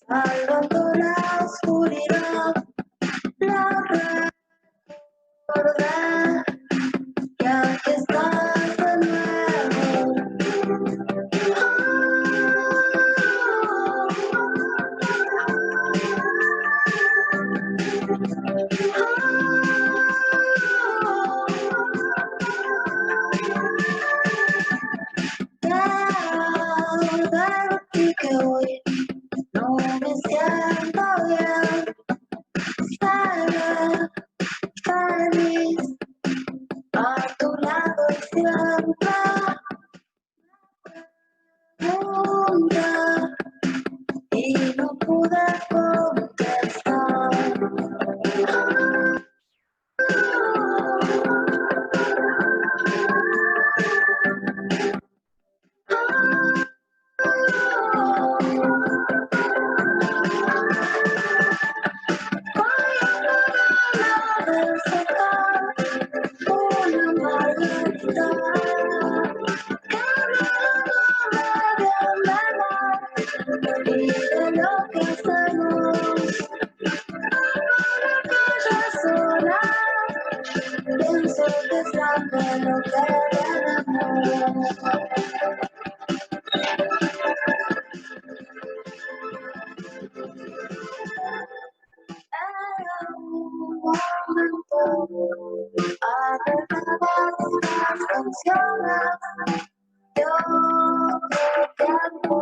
Salvando la oscuridad, la recordar que aquí estás de nuevo. De que hoy no me siento bien, estaré feliz a tu lado siempre. Pregunta y no pude contestar. Pienso que es la pelo que era un momento a recordar las canciones de otro tiempo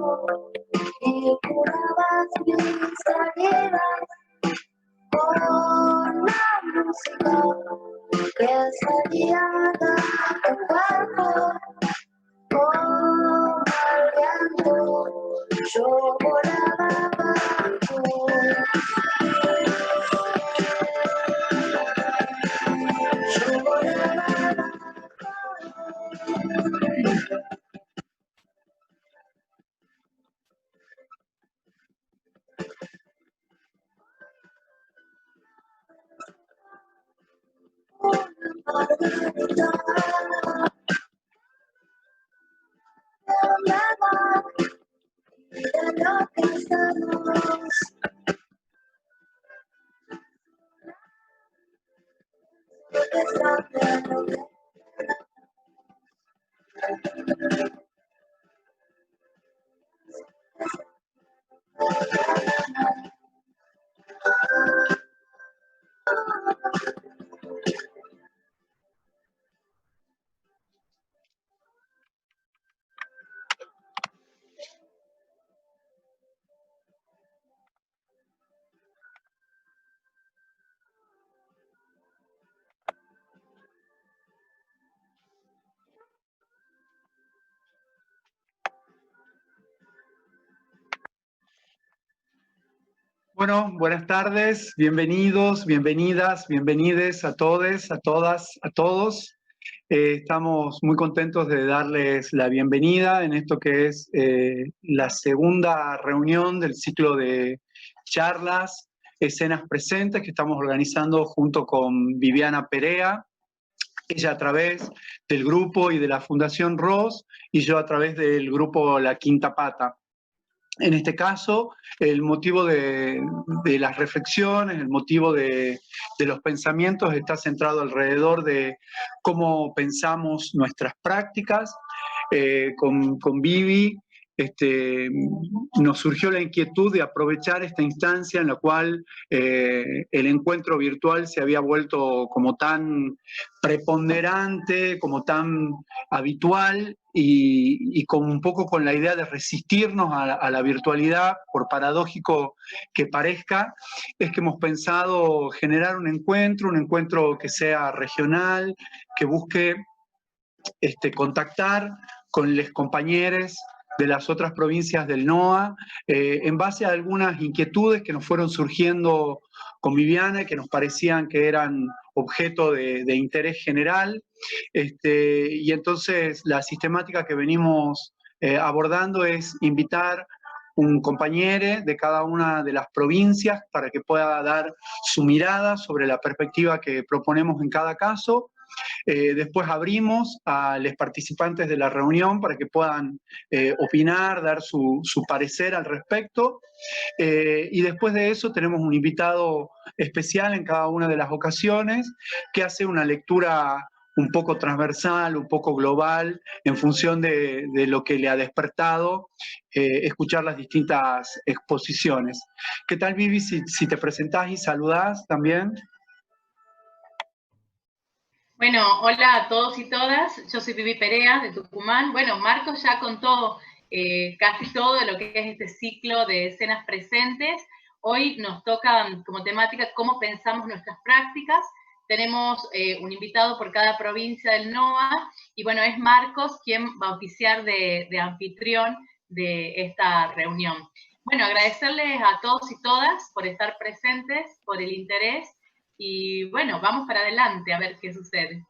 y curabas mis heridas con la música que salía de tu cuerpo. Como el viento, yo volaba bajo. Yo volaba bajo. Una margarita. De lo que estamos. Porque está claro que Bueno, buenas tardes, bienvenidos, bienvenidas, bienvenides a todos, a todas, a todos. Estamos muy contentos de darles la bienvenida en esto que es la segunda reunión del ciclo de charlas, escenas presentes que estamos organizando junto con Viviana Perea, ella a través del grupo y de la Fundación ROS y yo a través del grupo La Quinta Pata. En este caso, el motivo de las reflexiones, el motivo de los pensamientos está centrado alrededor de cómo pensamos nuestras prácticas. Con Vivi nos surgió la inquietud de aprovechar esta instancia en la cual el encuentro virtual se había vuelto como tan preponderante, como tan habitual, y con un poco con la idea de resistirnos a la virtualidad, por paradójico que parezca, es que hemos pensado generar un encuentro que sea regional, que busque contactar con los compañeros de las otras provincias del NOA, en base a algunas inquietudes que nos fueron surgiendo con Viviana y que nos parecían que eran objeto de interés general. Y entonces la sistemática que venimos abordando es invitar un compañero de cada una de las provincias para que pueda dar su mirada sobre la perspectiva que proponemos en cada caso. Después abrimos a los participantes de la reunión para que puedan opinar, dar su parecer al respecto. Y después de eso tenemos un invitado especial en cada una de las ocasiones que hace una lectura un poco transversal, un poco global, en función de lo que le ha despertado escuchar las distintas exposiciones. ¿Qué tal, Vivi, si te presentás y saludás también? Bueno, hola a todos y todas. Yo soy Vivi Perea, de Tucumán. Bueno, Marcos ya contó casi todo de lo que es este ciclo de escenas presentes. Hoy nos toca como temática cómo pensamos nuestras prácticas. Tenemos un invitado por cada provincia del NOA y bueno, es Marcos quien va a oficiar de anfitrión de esta reunión. Bueno, agradecerles a todos y todas por estar presentes, por el interés y bueno, vamos para adelante a ver qué sucede.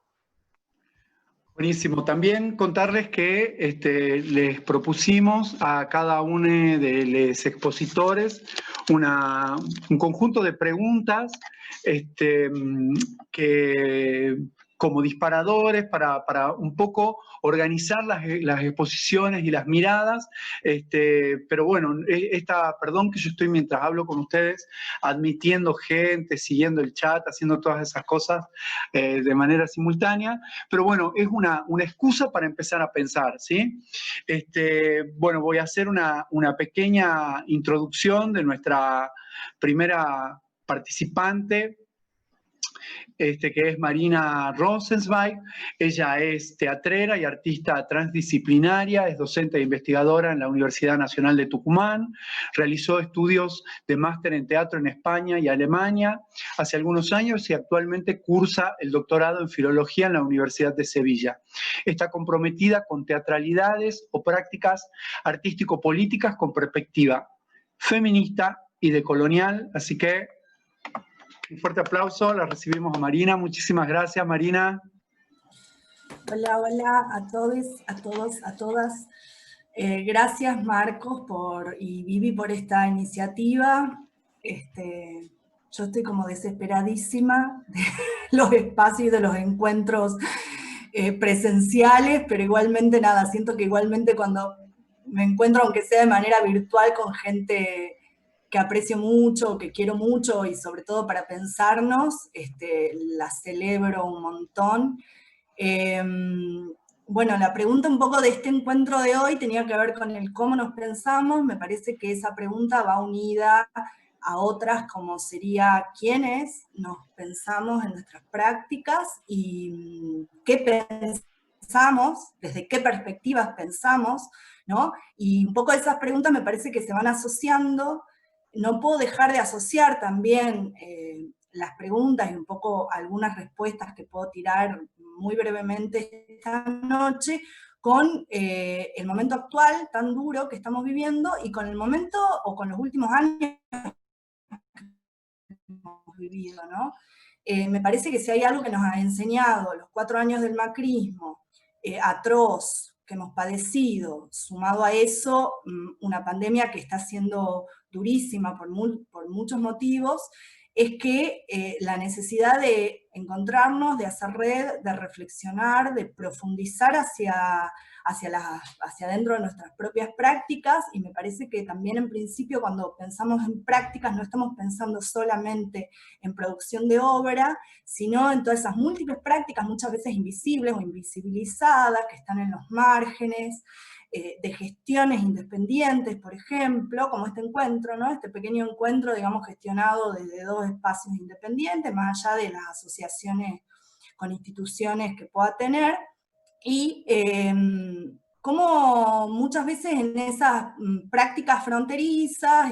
Buenísimo. También contarles que les propusimos a cada uno de los expositores un conjunto de preguntas que como disparadores para un poco organizar las exposiciones y las miradas. Pero bueno, perdón que yo estoy mientras hablo con ustedes admitiendo gente, siguiendo el chat, haciendo todas esas cosas de manera simultánea, pero bueno, es una excusa para empezar a pensar, ¿sí? Bueno, voy a hacer una pequeña introducción de nuestra primera participante, que es Marina Rosenzweig. Ella es teatrera y artista transdisciplinaria, es docente e investigadora en la Universidad Nacional de Tucumán, realizó estudios de máster en teatro en España y Alemania hace algunos años y actualmente cursa el doctorado en filología en la Universidad de Sevilla. Está comprometida con teatralidades o prácticas artístico-políticas con perspectiva feminista y decolonial, así que un fuerte aplauso, la recibimos a Marina. Muchísimas gracias, Marina. Hola, hola a todos, a todas. Gracias, Marcos, y Vivi por esta iniciativa. Yo estoy como desesperadísima de los espacios y de los encuentros presenciales, pero igualmente nada, siento que igualmente cuando me encuentro, aunque sea de manera virtual, con gente que aprecio mucho, que quiero mucho y sobre todo para pensarnos, la celebro un montón. Bueno, la pregunta un poco de este encuentro de hoy tenía que ver con el cómo nos pensamos. Me parece que esa pregunta va unida a otras como sería quiénes nos pensamos en nuestras prácticas y qué pensamos, desde qué perspectivas pensamos, ¿no? Y un poco esas preguntas me parece que se van asociando. No puedo dejar de asociar también las preguntas y un poco algunas respuestas que puedo tirar muy brevemente esta noche con el momento actual tan duro que estamos viviendo y con el momento o con los últimos años que hemos vivido, ¿no? Me parece que si hay algo que nos ha enseñado los 4 años del macrismo, atroz, que hemos padecido, sumado a eso, una pandemia que está siendo durísima por muchos motivos, es que la necesidad de encontrarnos, de hacer red, de reflexionar, de profundizar hacia adentro de nuestras propias prácticas, y me parece que también en principio cuando pensamos en prácticas no estamos pensando solamente en producción de obra, sino en todas esas múltiples prácticas, muchas veces invisibles o invisibilizadas, que están en los márgenes, de gestiones independientes, por ejemplo, como este encuentro, ¿no? Este pequeño encuentro, digamos, gestionado desde 2 espacios independientes, más allá de las asociaciones con instituciones que pueda tener, y como muchas veces en esas prácticas fronterizas,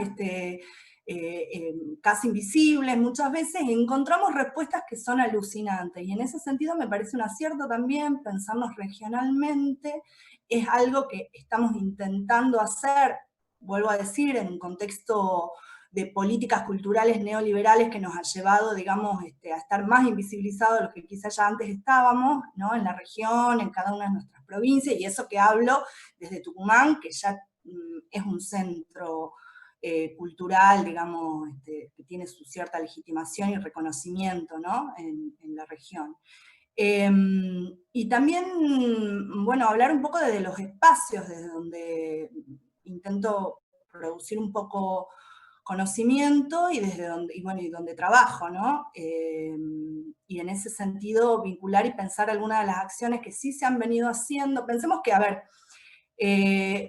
casi invisibles, muchas veces encontramos respuestas que son alucinantes, y en ese sentido me parece un acierto también pensarnos regionalmente. Es algo que estamos intentando hacer, vuelvo a decir, en un contexto de políticas culturales neoliberales que nos ha llevado, digamos, a estar más invisibilizados de lo que quizás ya antes estábamos, ¿no? En la región, en cada una de nuestras provincias, y eso que hablo desde Tucumán, que ya es un centro cultural, digamos, que tiene su cierta legitimación y reconocimiento, ¿no? En la región. Y también, bueno, hablar un poco desde los espacios, desde donde intento producir un poco conocimiento y desde donde, y donde trabajo, ¿no? Y en ese sentido vincular y pensar algunas de las acciones que sí se han venido haciendo. Pensemos que, a ver,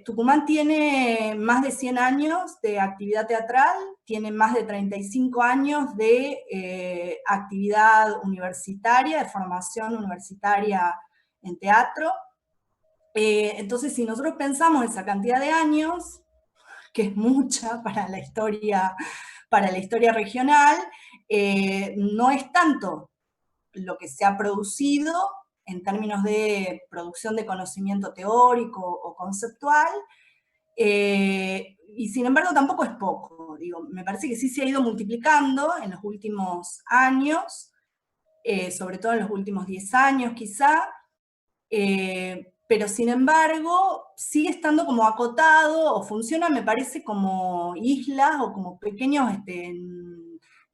Tucumán tiene más de 100 años de actividad teatral, tiene más de 35 años de actividad universitaria, de formación universitaria en teatro. Entonces, si nosotros pensamos esa cantidad de años, que es mucha para la historia regional, no es tanto lo que se ha producido en términos de producción de conocimiento teórico o conceptual, y sin embargo tampoco es poco. Digo, me parece que sí se ha ido multiplicando en los últimos años, sobre todo en los últimos 10 años quizá, pero sin embargo sigue estando como acotado, o funciona, me parece, como islas o como pequeños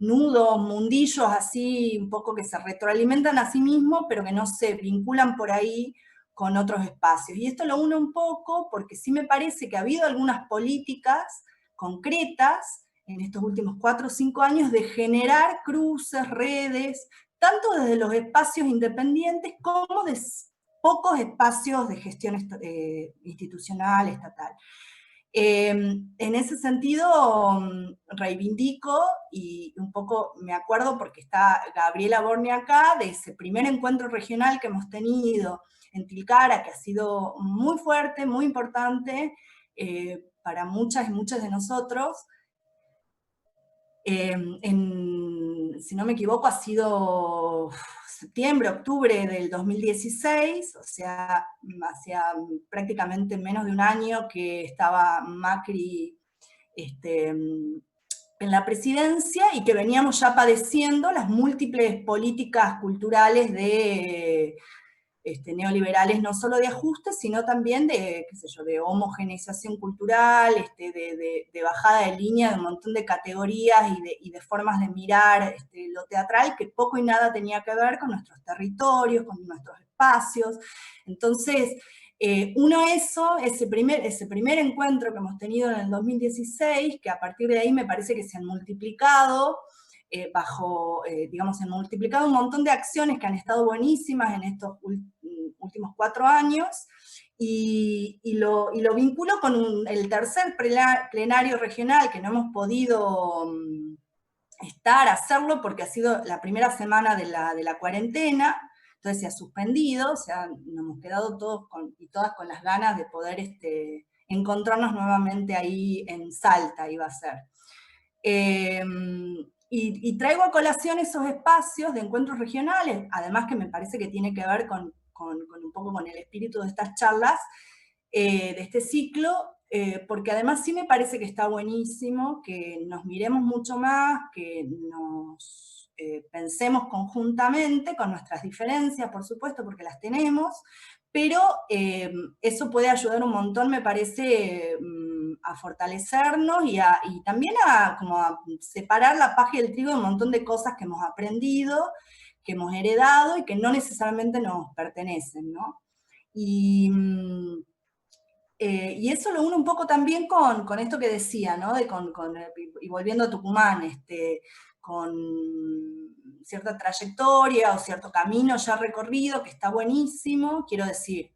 nudos, mundillos así, un poco que se retroalimentan a sí mismos, pero que no se vinculan por ahí con otros espacios. Y esto lo une un poco porque sí me parece que ha habido algunas políticas concretas en estos últimos 4 o 5 años de generar cruces, redes, tanto desde los espacios independientes como de pocos espacios de gestión institucional, estatal. En ese sentido, reivindico, y un poco me acuerdo porque está Gabriela Borne acá, de ese primer encuentro regional que hemos tenido en Tilcara, que ha sido muy fuerte, muy importante para muchas y muchos de nosotros. Si no me equivoco, ha sido septiembre, octubre del 2016, o sea, hacía prácticamente menos de un año que estaba Macri en la presidencia, y que veníamos ya padeciendo las múltiples políticas culturales de neoliberales, no solo de ajuste, sino también de, qué sé yo, de homogeneización cultural, de bajada de línea de un montón de categorías y de formas de mirar lo teatral, que poco y nada tenía que ver con nuestros territorios, con nuestros espacios. Entonces, ese primer encuentro que hemos tenido en el 2016, que a partir de ahí me parece que se han multiplicado, digamos, han multiplicado un montón de acciones que han estado buenísimas en estos últimos 4 años, y lo vinculo con el tercer plenario regional, que no hemos podido hacerlo porque ha sido la primera semana de la cuarentena, entonces se ha suspendido, o sea, nos hemos quedado todos y todas con las ganas de poder encontrarnos nuevamente ahí en Salta, iba a ser. Y traigo a colación esos espacios de encuentros regionales, además que me parece que tiene que ver con un poco con el espíritu de estas charlas, de este ciclo, porque además sí me parece que está buenísimo que nos miremos mucho más, que nos pensemos conjuntamente, con nuestras diferencias, por supuesto, porque las tenemos, pero eso puede ayudar un montón, me parece, a fortalecernos y también como a separar la paja y el trigo de un montón de cosas que hemos aprendido, que hemos heredado y que no necesariamente nos pertenecen, ¿no? Y eso lo uno un poco también con esto que decía, ¿no? Y volviendo a Tucumán, con cierta trayectoria o cierto camino ya recorrido, que está buenísimo, quiero decir,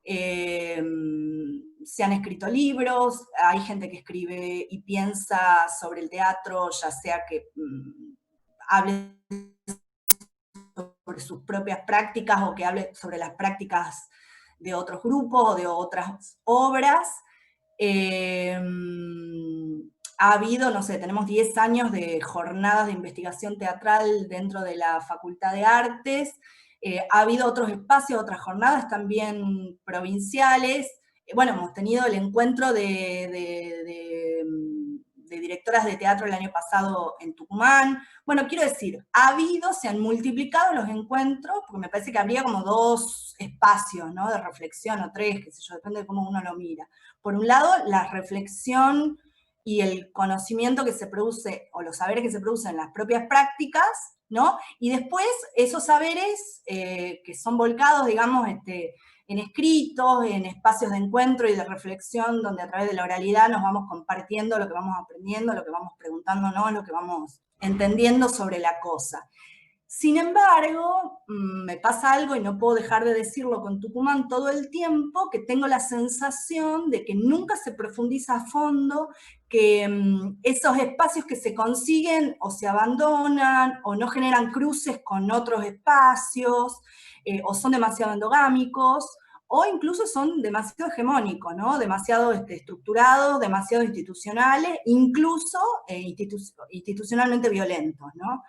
se han escrito libros, hay gente que escribe y piensa sobre el teatro, ya sea que hable sobre sus propias prácticas o que hable sobre las prácticas de otros grupos o de otras obras. Ha habido, no sé, tenemos 10 años de jornadas de investigación teatral dentro de la Facultad de Artes. Ha habido otros espacios, otras jornadas también provinciales. Bueno, hemos tenido el encuentro de directoras de teatro el año pasado en Tucumán. Bueno, quiero decir, se han multiplicado los encuentros, porque me parece que habría como 2 espacios, ¿no? De reflexión, o 3, qué sé yo, depende de cómo uno lo mira. Por un lado, la reflexión y el conocimiento que se produce, o los saberes que se producen en las propias prácticas, ¿no? Y después esos saberes que son volcados, digamos, en escritos, en espacios de encuentro y de reflexión, donde a través de la oralidad nos vamos compartiendo lo que vamos aprendiendo, lo que vamos preguntándonos, lo que vamos entendiendo sobre la cosa. Sin embargo, me pasa algo, y no puedo dejar de decirlo con Tucumán todo el tiempo, que tengo la sensación de que nunca se profundiza a fondo, que esos espacios que se consiguen o se abandonan, o no generan cruces con otros espacios, o son demasiado endogámicos, o incluso son demasiado hegemónicos, ¿no? Demasiado estructurados, demasiado institucionales, incluso institucionalmente violentos, ¿no?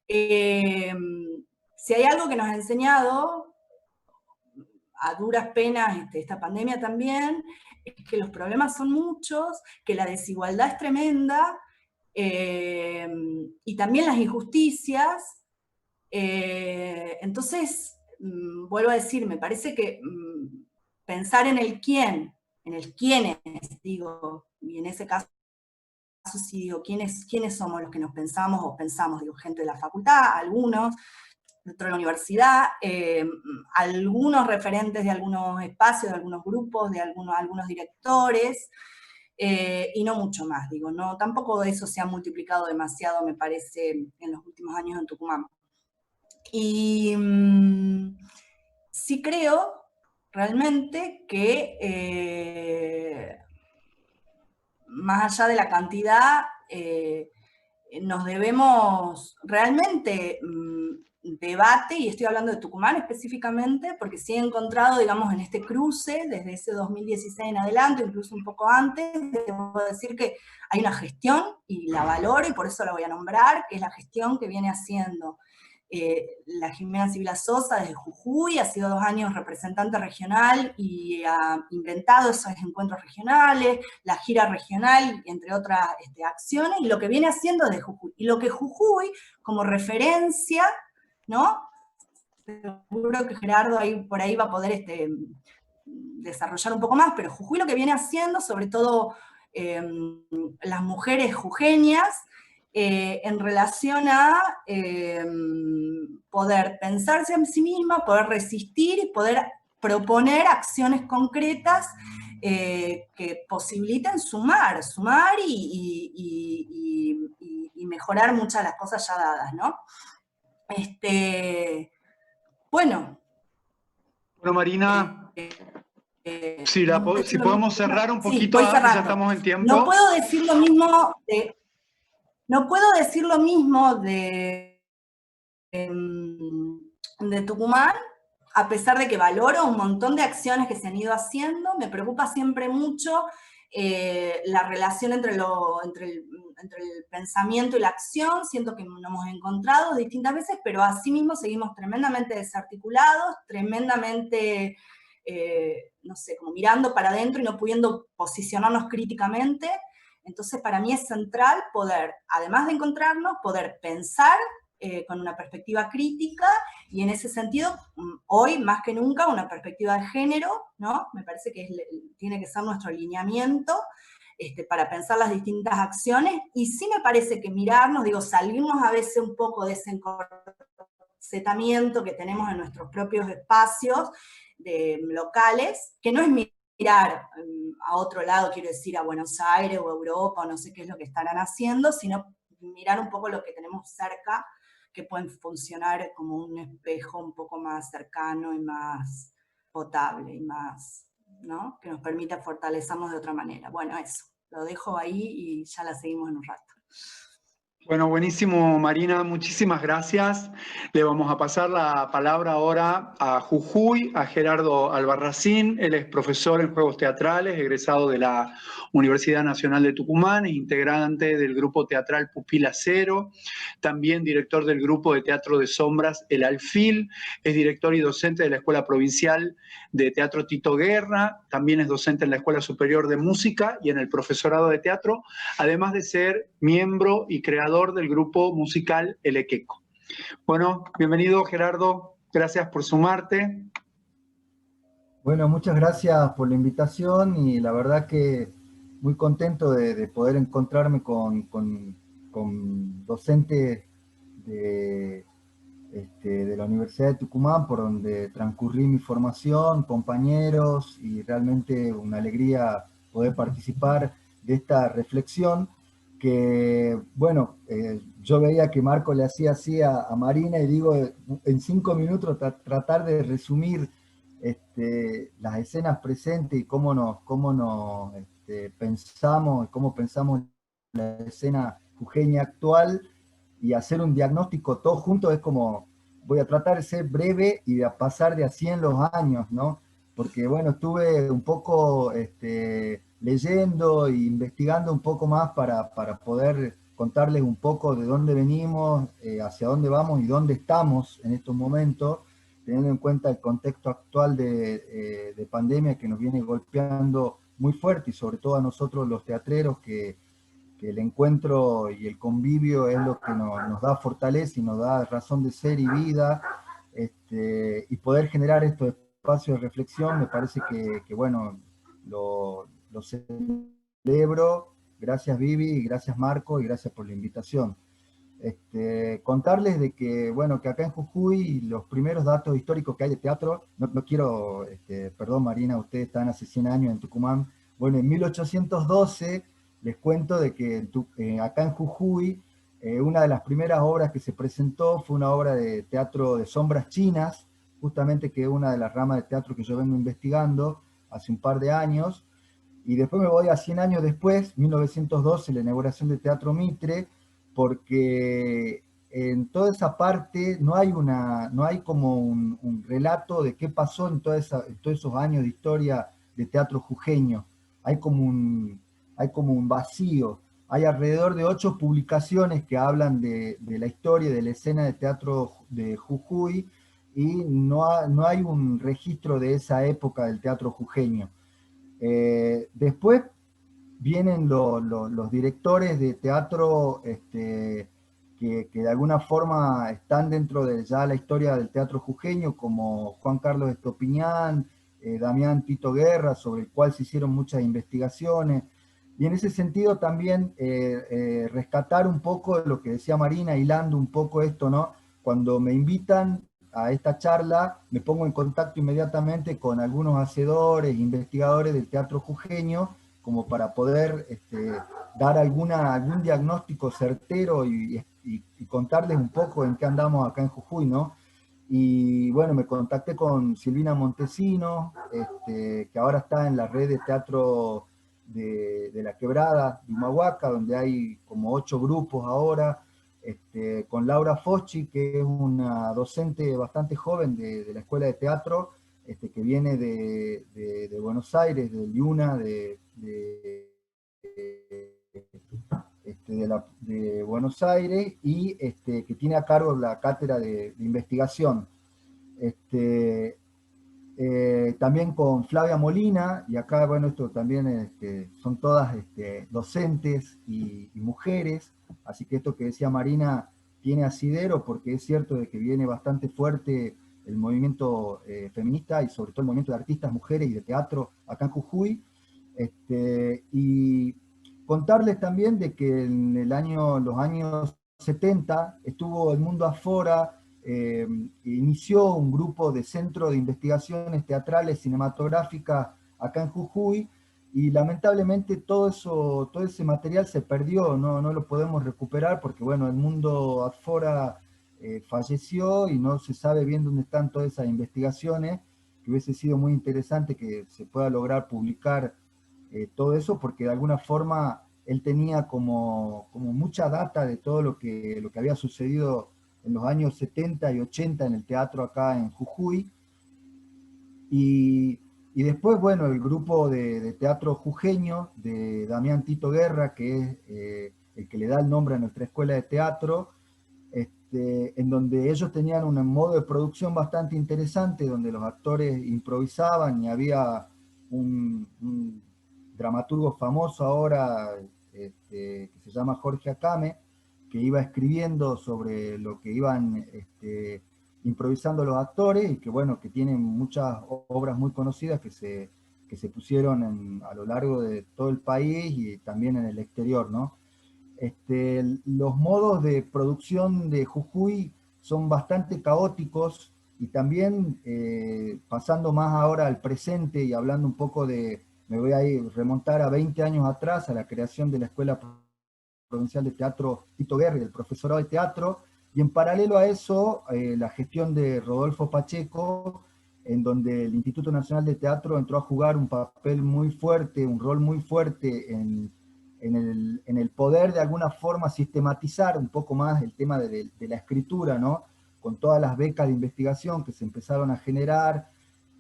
Si hay algo que nos ha enseñado, a duras penas esta pandemia también, es que los problemas son muchos, que la desigualdad es tremenda, y también las injusticias. Entonces, vuelvo a decir, me parece que pensar en el quién, en el quiénes, digo, y en ese caso sí digo, ¿quiénes somos los que nos pensamos o pensamos? Digo, gente de la facultad, algunos, dentro de la universidad, algunos referentes de algunos espacios, de algunos grupos, de algunos directores, y no mucho más, digo, no, tampoco eso se ha multiplicado demasiado, me parece, en los últimos años en Tucumán. Y sí creo realmente que más allá de la cantidad, nos debemos realmente debate, y estoy hablando de Tucumán específicamente, porque sí he encontrado, digamos, en este cruce, desde ese 2016 en adelante, incluso un poco antes, debo decir que hay una gestión, y la valoro, y por eso la voy a nombrar, que es la gestión que viene haciendo la Jimena Sibila Sosa desde Jujuy, ha sido 2 años representante regional y ha inventado esos encuentros regionales, la gira regional, entre otras acciones, y lo que viene haciendo desde Jujuy. Y lo que Jujuy, como referencia, ¿no? Seguro que Gerardo por ahí va a poder desarrollar un poco más, pero Jujuy lo que viene haciendo, sobre todo las mujeres jujeñas, en relación a poder pensarse en sí misma, poder resistir y poder proponer acciones concretas que posibiliten sumar y mejorar muchas de las cosas ya dadas, ¿no? Bueno. Bueno, Marina, si podemos cerrar un poquito, sí, ya estamos en tiempo. No puedo decir lo mismo de Tucumán, a pesar de que valoro un montón de acciones que se han ido haciendo. Me preocupa siempre mucho la relación entre el pensamiento y la acción. Siento que nos hemos encontrado distintas veces, pero asimismo seguimos tremendamente desarticulados, tremendamente, no sé, como mirando para adentro y no pudiendo posicionarnos críticamente. Entonces, para mí es central poder, además de encontrarnos, poder pensar con una perspectiva crítica, y en ese sentido, hoy más que nunca, una perspectiva de género, ¿no? Me parece que tiene que ser nuestro alineamiento para pensar las distintas acciones, y sí me parece que mirarnos, digo, salirnos a veces un poco de ese encorsetamiento que tenemos en nuestros propios espacios locales, que no es mirar a otro lado, quiero decir, a Buenos Aires o Europa, o no sé qué es lo que estarán haciendo, sino mirar un poco lo que tenemos cerca, que pueden funcionar como un espejo un poco más cercano y más potable, y más, ¿no? Que nos permita fortalecernos de otra manera. Bueno, eso, lo dejo ahí y ya la seguimos en un rato. Bueno, buenísimo, Marina, muchísimas gracias. Le vamos a pasar la palabra ahora a Jujuy, a Gerardo Albarracín. Él es profesor en Juegos Teatrales, egresado de la Universidad Nacional de Tucumán, es integrante del grupo teatral Pupila Cero, también director del grupo de teatro de sombras El Alfil, es director y docente de la Escuela Provincial de Teatro Tito Guerra, también es docente en la Escuela Superior de Música y en el profesorado de teatro, además de ser miembro y creador del grupo musical El Equeco. Bueno, bienvenido Gerardo, gracias por sumarte. Bueno, muchas gracias por la invitación, y la verdad que muy contento de poder encontrarme con docentes de la Universidad de Tucumán, por donde transcurrí mi formación, compañeros, y realmente una alegría poder participar de esta reflexión que, bueno, yo veía que Marco le hacía así a Marina y digo, en 5 minutos tratar de resumir las escenas presentes y cómo nos pensamos, cómo pensamos la escena jujeña actual, y hacer un diagnóstico todo junto es como, voy a tratar de ser breve y de pasar de a 100 los años, ¿no? Porque bueno, estuve un poco leyendo e investigando un poco más para poder contarles un poco de dónde venimos, hacia dónde vamos y dónde estamos en estos momentos, teniendo en cuenta el contexto actual de pandemia que nos viene golpeando muy fuerte, y sobre todo a nosotros los teatreros, que el encuentro y el convivio es lo que nos da fortaleza y nos da razón de ser y vida, y poder generar estos espacios de reflexión, me parece que bueno, lo celebro. Gracias Vivi, y gracias Marco, y gracias por la invitación. Contarles de que, bueno, que acá en Jujuy los primeros datos históricos que hay de teatro, no quiero, perdón Marina, ustedes están hace 100 años en Tucumán, bueno, en 1812 les cuento de que acá en Jujuy, una de las primeras obras que se presentó fue una obra de teatro de sombras chinas, justamente que es una de las ramas de teatro que yo vengo investigando hace un par de años, y después me voy a 100 años después, 1912, la inauguración del Teatro Mitre, porque en toda esa parte no hay como un relato de qué pasó en todos esos años de historia de teatro jujeño. Hay como un vacío. Hay alrededor de 8 publicaciones que hablan de la historia, de la escena de teatro de Jujuy, y no hay un registro de esa época del teatro jujeño. Después vienen los directores de teatro que de alguna forma están dentro de ya la historia del teatro jujeño, como Juan Carlos Estopiñán, Damián Tito Guerra, sobre el cual se hicieron muchas investigaciones. Y en ese sentido también rescatar un poco lo que decía Marina, hilando un poco esto, ¿no? Cuando me invitan a esta charla, me pongo en contacto inmediatamente con algunos hacedores, investigadores del teatro jujeño, como para poder dar algún diagnóstico certero y contarles un poco en qué andamos acá en Jujuy, ¿no? Y bueno, me contacté con Silvina Montesino, que ahora está en la red de teatro de la Quebrada de Humahuaca, donde hay como 8 grupos ahora, con Laura Foschi, que es una docente bastante joven de la Escuela de Teatro, que viene de Buenos Aires, del IUNA, de Buenos Aires, y que tiene a cargo la cátedra de investigación. También con Flavia Molina, y acá, bueno, esto también son todas docentes y mujeres, así que esto que decía Marina tiene asidero, porque es cierto de que viene bastante fuerte el movimiento feminista, y sobre todo el movimiento de artistas mujeres y de teatro acá en Jujuy. Y contarles también de que en los años 70 estuvo el Mundo Afora, inició un grupo de centro de investigaciones teatrales cinematográficas acá en Jujuy, y lamentablemente todo ese material se perdió, no lo podemos recuperar porque, bueno, el Mundo Afora falleció y no se sabe bien dónde están todas esas investigaciones, que hubiese sido muy interesante que se pueda lograr publicar todo eso, porque de alguna forma él tenía como mucha data de todo lo que había sucedido en los años 70 y 80 en el teatro acá en Jujuy. Y después, bueno, el grupo de teatro jujeño de Damián Tito Guerra, que es el que le da el nombre a nuestra escuela de teatro, en donde ellos tenían un modo de producción bastante interesante, donde los actores improvisaban, y había un dramaturgo famoso ahora, que se llama Jorge Acame, que iba escribiendo sobre lo que iban improvisando los actores, y que, bueno, que tienen muchas obras muy conocidas que se pusieron a lo largo de todo el país y también en el exterior, ¿no? Los modos de producción de Jujuy son bastante caóticos y también pasando más ahora al presente y hablando un poco me voy a remontar a 20 años atrás, a la creación de la Escuela Provincial de Teatro Tito Guerri, del profesorado de teatro, y en paralelo a eso, la gestión de Rodolfo Pacheco, en donde el Instituto Nacional de Teatro entró a jugar un papel muy fuerte, un rol muy fuerte en el poder de alguna forma sistematizar un poco más el tema de la escritura, ¿no? Con todas las becas de investigación que se empezaron a generar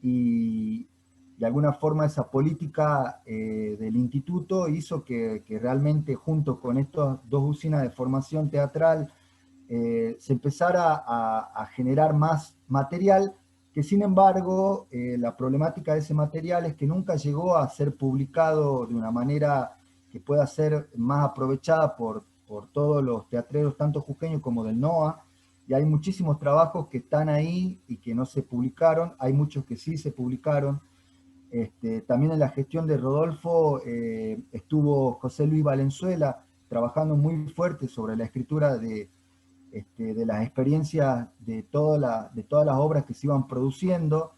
y de alguna forma esa política del instituto hizo que realmente junto con estas dos usinas de formación teatral se empezara a generar más material, que sin embargo la problemática de ese material es que nunca llegó a ser publicado de una manera que pueda ser más aprovechada por todos los teatreros, tanto jujeños como del NOA, y hay muchísimos trabajos que están ahí y que no se publicaron, hay muchos que sí se publicaron. También en la gestión de Rodolfo estuvo José Luis Valenzuela trabajando muy fuerte sobre la escritura de las experiencias de todas las obras que se iban produciendo.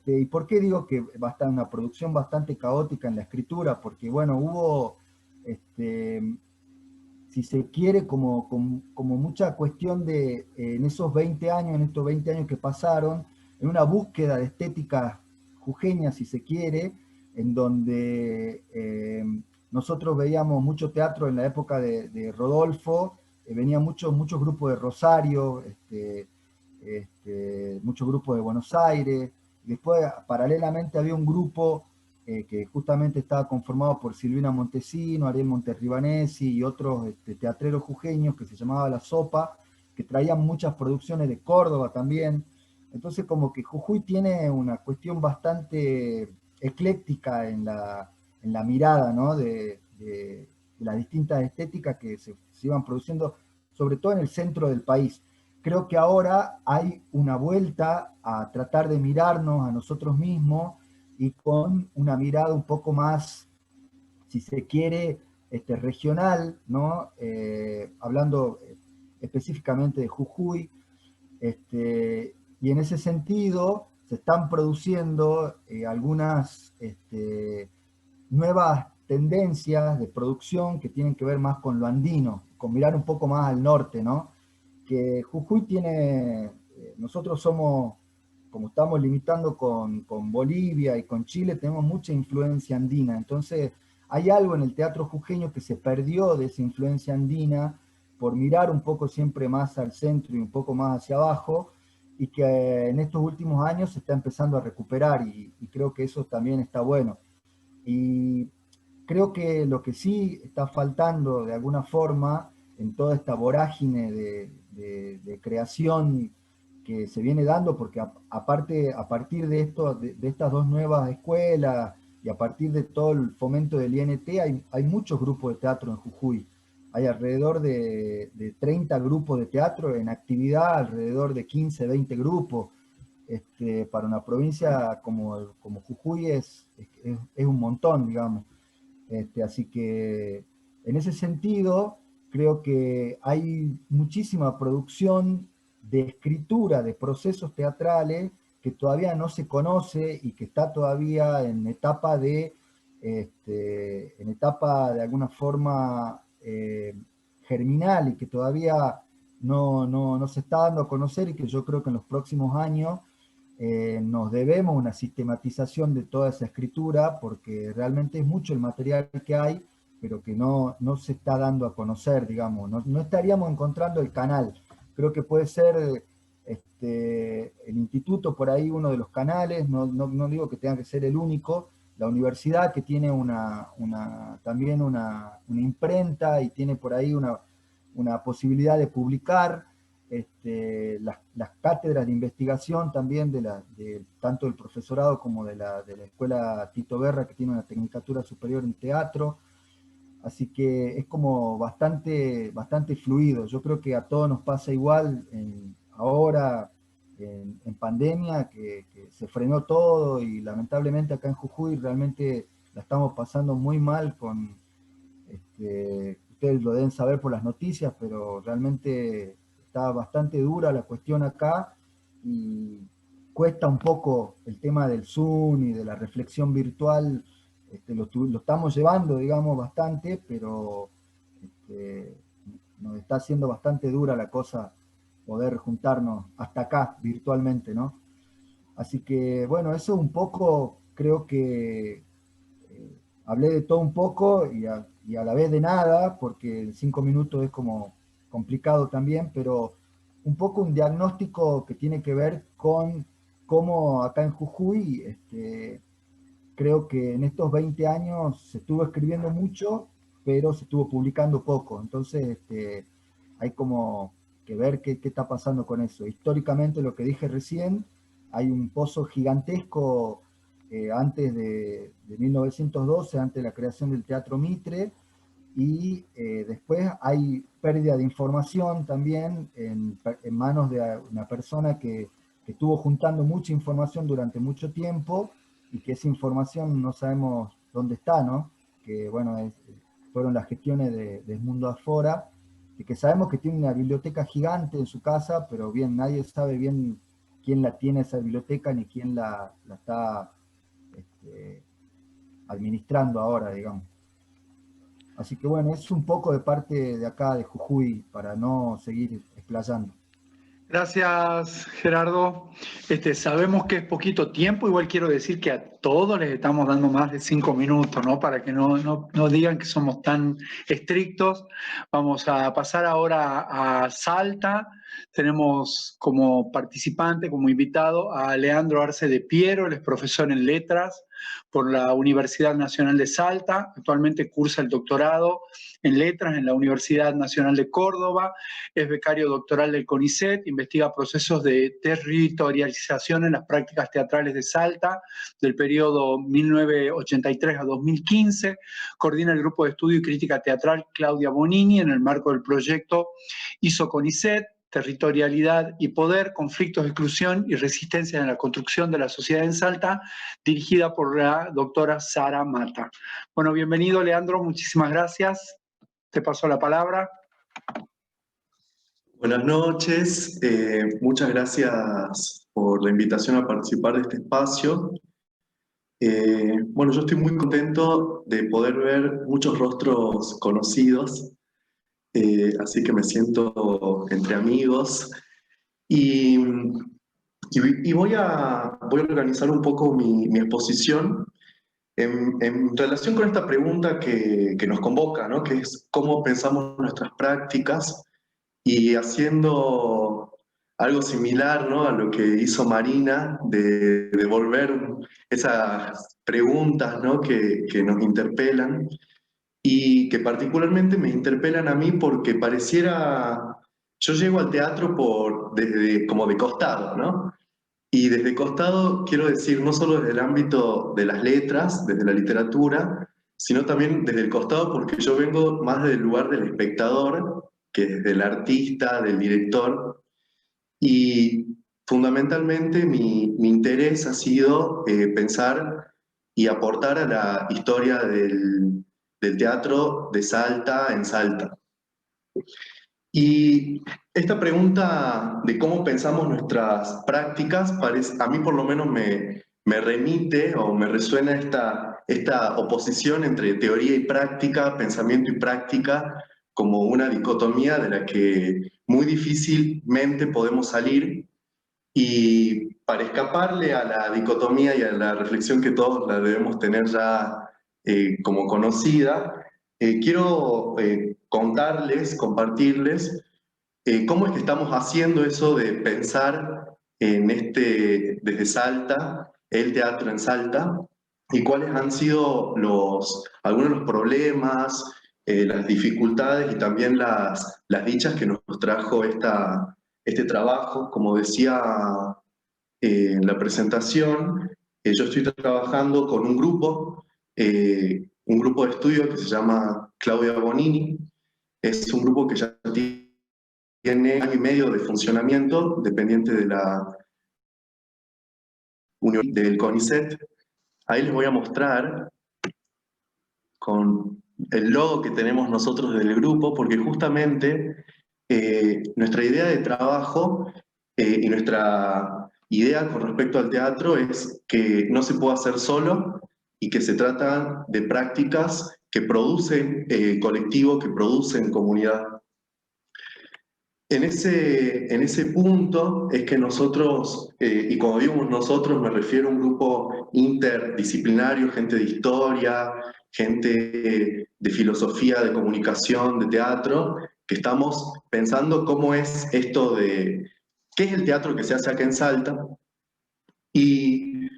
¿Y por qué digo que va a estar una producción bastante caótica en la escritura? Porque, bueno, hubo, si se quiere, como mucha cuestión en estos 20 años, en estos 20 años que pasaron, en una búsqueda de estética jujeña, si se quiere, en donde nosotros veíamos mucho teatro en la época de Rodolfo, venían muchos grupos de Rosario, muchos grupos de Buenos Aires. Después, paralelamente, había un grupo que justamente estaba conformado por Silvina Montesino, Ariel Monterribanesi y otros teatreros jujeños, que se llamaba La Sopa, que traían muchas producciones de Córdoba también. Entonces, como que Jujuy tiene una cuestión bastante ecléctica en la mirada, ¿no? de las distintas estéticas que se iban produciendo, sobre todo en el centro del país. Creo que ahora hay una vuelta a tratar de mirarnos a nosotros mismos y con una mirada un poco más, si se quiere, regional, ¿no? Hablando específicamente de Jujuy, y en ese sentido se están produciendo algunas nuevas tendencias de producción que tienen que ver más con lo andino, con mirar un poco más al norte, ¿no? Que Jujuy tiene, nosotros somos, como estamos limitando con Bolivia y con Chile, tenemos mucha influencia andina, entonces hay algo en el teatro jujeño que se perdió de esa influencia andina por mirar un poco siempre más al centro y un poco más hacia abajo, y que en estos últimos años se está empezando a recuperar, y creo que eso también está bueno. Y creo que lo que sí está faltando de alguna forma en toda esta vorágine de creación que se viene dando, porque aparte, a partir de esto, de estas dos nuevas escuelas y a partir de todo el fomento del INT, hay muchos grupos de teatro en Jujuy. Hay alrededor de 30 grupos de teatro en actividad, alrededor de 15, 20 grupos. Para una provincia como Jujuy es un montón, digamos. Así que en ese sentido, creo que hay muchísima producción de escritura, de procesos teatrales que todavía no se conoce y que está todavía en etapa de alguna forma germinal, y que todavía no se está dando a conocer, y que yo creo que en los próximos años nos debemos una sistematización de toda esa escritura, porque realmente es mucho el material que hay, pero que no se está dando a conocer, digamos. No estaríamos encontrando el canal. Creo que puede ser el instituto por ahí uno de los canales, no digo que tenga que ser el único, la universidad, que tiene también una imprenta y tiene por ahí una posibilidad de publicar. Las cátedras de investigación también de tanto del profesorado como de la escuela Tito Berra, que tiene una tecnicatura superior en teatro. Así que es como bastante fluido. Yo creo que a todos nos pasa igual ahora en pandemia, que se frenó todo, y lamentablemente acá en Jujuy realmente la estamos pasando muy mal con ustedes lo deben saber por las noticias, pero realmente está bastante dura la cuestión acá y cuesta un poco el tema del Zoom y de la reflexión virtual. Lo estamos llevando, digamos, bastante, pero nos está haciendo bastante dura la cosa poder juntarnos hasta acá virtualmente, ¿no? Así que, bueno, eso un poco, creo que hablé de todo un poco y a la vez de nada, porque en 5 minutos es como complicado también, pero un poco un diagnóstico que tiene que ver con cómo acá en Jujuy, creo que en estos 20 años se estuvo escribiendo mucho, pero se estuvo publicando poco. Entonces, hay como que ver qué está pasando con eso. Históricamente, lo que dije recién, hay un pozo gigantesco antes de 1912, antes de la creación del Teatro Mitre, y después hay pérdida de información también en manos de una persona que estuvo juntando mucha información durante mucho tiempo y que esa información no sabemos dónde está, ¿no? Que bueno, fueron las gestiones de Mundo Afora, y que sabemos que tiene una biblioteca gigante en su casa, pero bien, nadie sabe bien quién la tiene esa biblioteca ni quién la está administrando ahora, digamos. Así que bueno, es un poco de parte de acá, de Jujuy, para no seguir explayando. Gracias, Gerardo. Sabemos que es poquito tiempo, igual quiero decir que a todos les estamos dando más de 5 minutos, ¿no? Para que no digan que somos tan estrictos. Vamos a pasar ahora a Salta. Tenemos como participante, como invitado, a Leandro Arce de Piero. Él es profesor en letras por la Universidad Nacional de Salta. Actualmente cursa el doctorado en letras en la Universidad Nacional de Córdoba. Es becario doctoral del CONICET, investiga procesos de territorialización en las prácticas teatrales de Salta del periodo 1983 a 2015, coordina el grupo de estudio y crítica teatral Claudia Bonini en el marco del proyecto ISO CONICET, Territorialidad y Poder, Conflictos, Exclusión y Resistencia en la Construcción de la Sociedad en Salta, dirigida por la doctora Sara Mata. Bueno, bienvenido, Leandro, muchísimas gracias. Te paso la palabra. Buenas noches, muchas gracias por la invitación a participar de este espacio. Bueno, yo estoy muy contento de poder ver muchos rostros conocidos, así que me siento entre amigos. Y voy a organizar un poco mi exposición en relación con esta pregunta que nos convoca, ¿no? Que es cómo pensamos nuestras prácticas. Y haciendo algo similar, ¿no? A lo que hizo Marina, de devolver esas preguntas, ¿no? que nos interpelan y que particularmente me interpelan a mí porque pareciera, yo llego al teatro como de costado, ¿no? Y desde costado quiero decir no solo desde el ámbito de las letras, desde la literatura, sino también desde el costado porque yo vengo más del lugar del espectador, que es del artista, del director, y fundamentalmente mi interés ha sido pensar y aportar a la historia del teatro de Salta en Salta. Y esta pregunta de cómo pensamos nuestras prácticas, a mí por lo menos me remite o me resuena esta oposición entre teoría y práctica, pensamiento y práctica, como una dicotomía de la que muy difícilmente podemos salir. Y para escaparle a la dicotomía y a la reflexión que todos la debemos tener ya como conocida, quiero contarles, compartirles cómo es que estamos haciendo eso de pensar desde Salta, el teatro en Salta, y cuáles han sido algunos de los problemas, las dificultades y también las dichas que nos trajo este trabajo. Como decía en la presentación, yo estoy trabajando con un grupo de estudio que se llama Claudia Bonini. Es un grupo que ya tiene año y medio de funcionamiento, dependiente de del CONICET. Ahí les voy a mostrar con el logo que tenemos nosotros del grupo, porque justamente nuestra idea de trabajo y nuestra idea con respecto al teatro es que no se puede hacer solo y que se trata de prácticas que producen colectivo, que producen comunidad. En ese punto es que nosotros, y cuando digo nosotros me refiero a un grupo interdisciplinario, gente de historia, gente de filosofía, de comunicación, de teatro, que estamos pensando cómo es esto de qué es el teatro que se hace acá en Salta. Y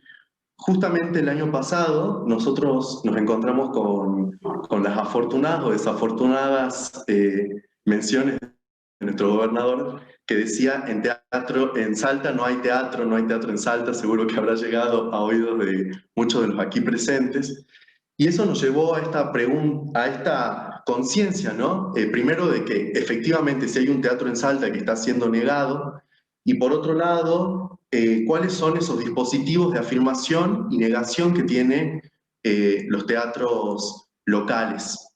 justamente el año pasado nosotros nos encontramos con las afortunadas o desafortunadas menciones de nuestro gobernador, que decía en Salta no hay teatro, no hay teatro en Salta, seguro que habrá llegado a oídos de muchos de los aquí presentes. Y eso nos llevó a esta pregunta, a esta conciencia, ¿no? Primero de que efectivamente si hay un teatro en Salta que está siendo negado, y por otro lado, cuáles son esos dispositivos de afirmación y negación que tienen los teatros locales.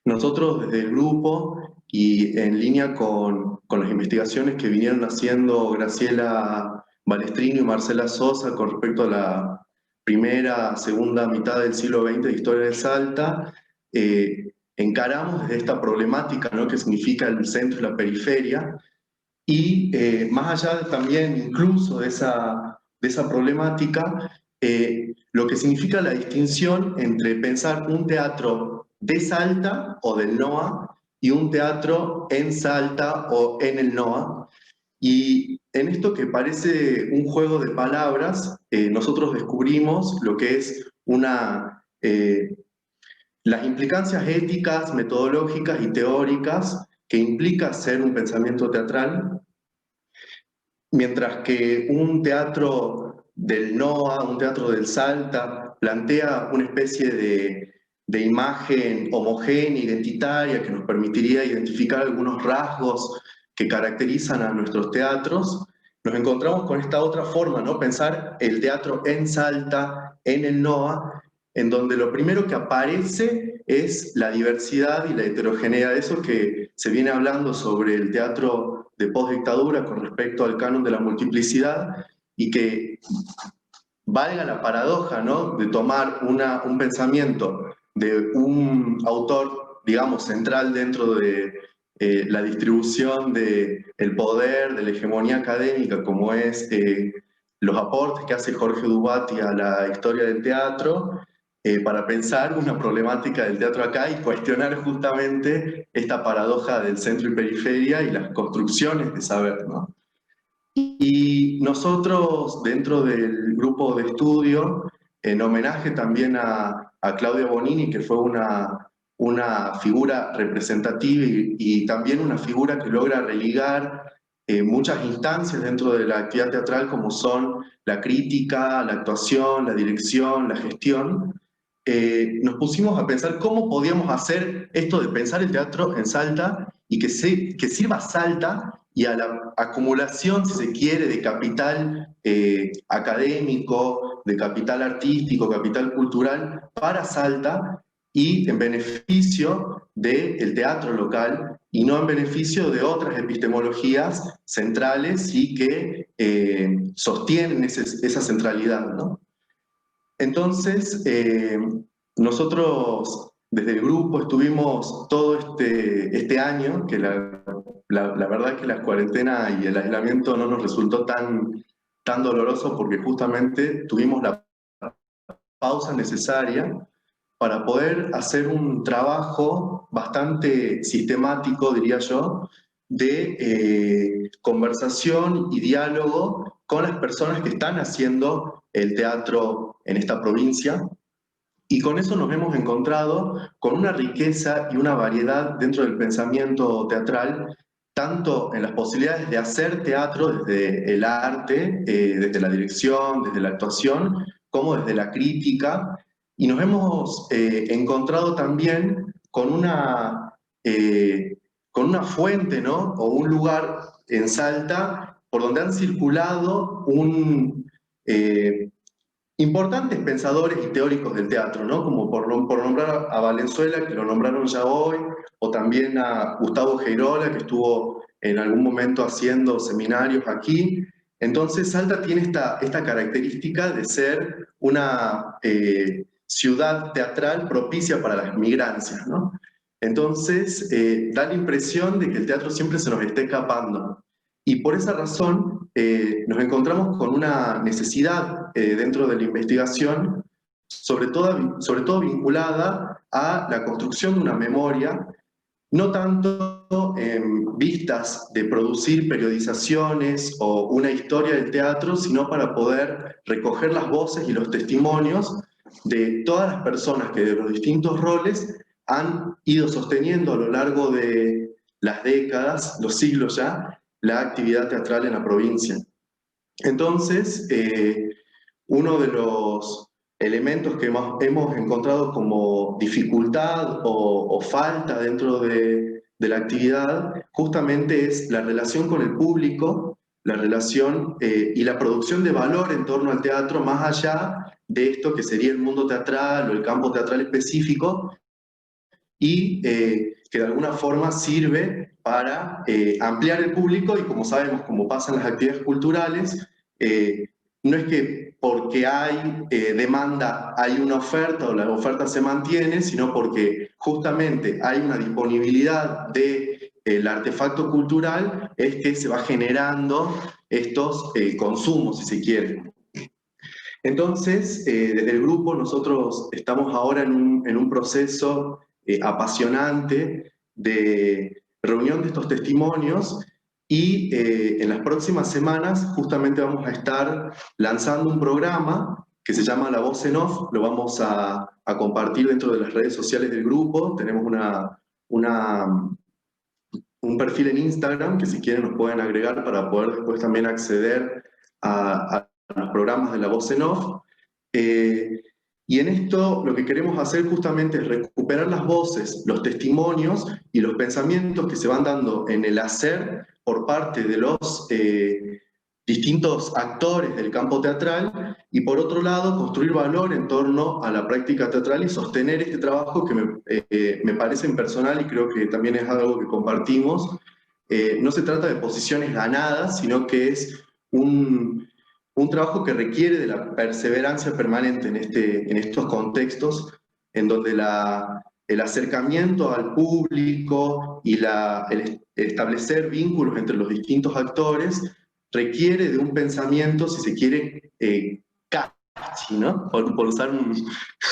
Nosotros desde el grupo y en línea con las investigaciones que vinieron haciendo Graciela Balestrino y Marcela Sosa con respecto a la primera, segunda mitad del siglo XX de historia de Salta, encaramos desde esta problemática, ¿no?, que significa el centro y la periferia, y más allá también incluso de esa problemática, lo que significa la distinción entre pensar un teatro de Salta o del NOA y un teatro en Salta o en el NOA. Y en esto que parece un juego de palabras, nosotros descubrimos lo que es las implicancias éticas, metodológicas y teóricas que implica ser un pensamiento teatral, mientras que un teatro del NOA, un teatro del Salta, plantea una especie de imagen homogénea, identitaria, que nos permitiría identificar algunos rasgos que caracterizan a nuestros teatros. Nos encontramos con esta otra forma, ¿no? Pensar el teatro en Salta, en el NOA, en donde lo primero que aparece es la diversidad y la heterogeneidad, de eso que se viene hablando sobre el teatro de postdictadura con respecto al canon de la multiplicidad, y que valga la paradoja, ¿no?, de tomar un pensamiento de un autor, digamos, central dentro de la distribución del poder, de la hegemonía académica, como es los aportes que hace Jorge Dubati a la historia del teatro, para pensar una problemática del teatro acá y cuestionar justamente esta paradoja del centro y periferia y las construcciones de saber, ¿no? Y nosotros, dentro del grupo de estudio, en homenaje también a Claudia Bonini, que fue una figura representativa y también una figura que logra religar muchas instancias dentro de la actividad teatral, como son la crítica, la actuación, la dirección, la gestión, nos pusimos a pensar cómo podíamos hacer esto de pensar el teatro en Salta y que sirva Salta y a la acumulación, si se quiere, de capital académico, de capital artístico, capital cultural para Salta, y en beneficio del teatro local y no en beneficio de otras epistemologías centrales y que sostienen esa centralidad, ¿no? Entonces, nosotros desde el grupo estuvimos todo este año, que la verdad es que la cuarentena y el aislamiento no nos resultó tan doloroso, porque justamente tuvimos la pausa necesaria para poder hacer un trabajo bastante sistemático, diría yo, de conversación y diálogo con las personas que están haciendo el teatro en esta provincia. Y con eso nos hemos encontrado con una riqueza y una variedad dentro del pensamiento teatral, tanto en las posibilidades de hacer teatro desde el arte, desde la dirección, desde la actuación, como desde la crítica. Y nos hemos encontrado también con una fuente, ¿no?, o un lugar en Salta por donde han circulado importantes pensadores y teóricos del teatro, ¿no? Como por nombrar a Valenzuela, que lo nombraron ya hoy, o también a Gustavo Geirola, que estuvo en algún momento haciendo seminarios aquí. Entonces Salta tiene esta característica de ser una ciudad teatral propicia para las migrancias, ¿no? Entonces da la impresión de que el teatro siempre se nos está escapando. Y por esa razón nos encontramos con una necesidad dentro de la investigación, sobre todo vinculada a la construcción de una memoria, no tanto en vistas de producir periodizaciones o una historia del teatro, sino para poder recoger las voces y los testimonios de todas las personas que de los distintos roles han ido sosteniendo a lo largo de las décadas, los siglos ya, la actividad teatral en la provincia. Entonces, uno de los elementos que hemos encontrado como dificultad o falta dentro de la actividad justamente es la relación con el público, la relación y la producción de valor en torno al teatro más allá de esto que sería el mundo teatral o el campo teatral específico, y que de alguna forma sirve para ampliar el público, y como sabemos, como pasa en las actividades culturales, no es que porque hay demanda hay una oferta o la oferta se mantiene, sino porque justamente hay una disponibilidad del artefacto cultural, es que se va generando estos consumos, si se quiere. Entonces, desde el grupo nosotros estamos ahora en un proceso apasionante de reunión de estos testimonios, y en las próximas semanas justamente vamos a estar lanzando un programa que se llama La Voz en Off. Lo vamos a compartir dentro de las redes sociales del grupo. Tenemos un perfil en Instagram que si quieren nos pueden agregar para poder después también acceder a los programas de La Voz en Off. Y en esto lo que queremos hacer justamente es recuperar las voces, los testimonios y los pensamientos que se van dando en el hacer por parte de los distintos actores del campo teatral, y por otro lado construir valor en torno a la práctica teatral y sostener este trabajo que me parece personal, y creo que también es algo que compartimos. No se trata de posiciones ganadas, sino que es un trabajo que requiere de la perseverancia permanente en estos contextos en donde el acercamiento al público y el establecer vínculos entre los distintos actores requiere de un pensamiento, si se quiere, catchy, ¿no? Por usar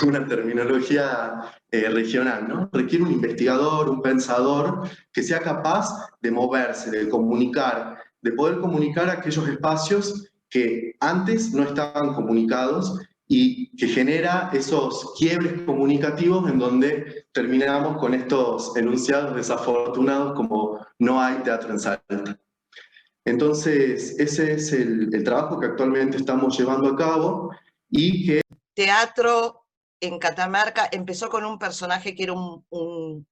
una terminología regional, ¿no? Requiere un investigador, un pensador que sea capaz de moverse, de comunicar, de poder comunicar aquellos espacios que antes no estaban comunicados, y que genera esos quiebres comunicativos en donde terminamos con estos enunciados desafortunados como no hay teatro en Salta. Entonces, ese es el trabajo que actualmente estamos llevando a cabo, y que... Teatro en Catamarca empezó con un personaje que era un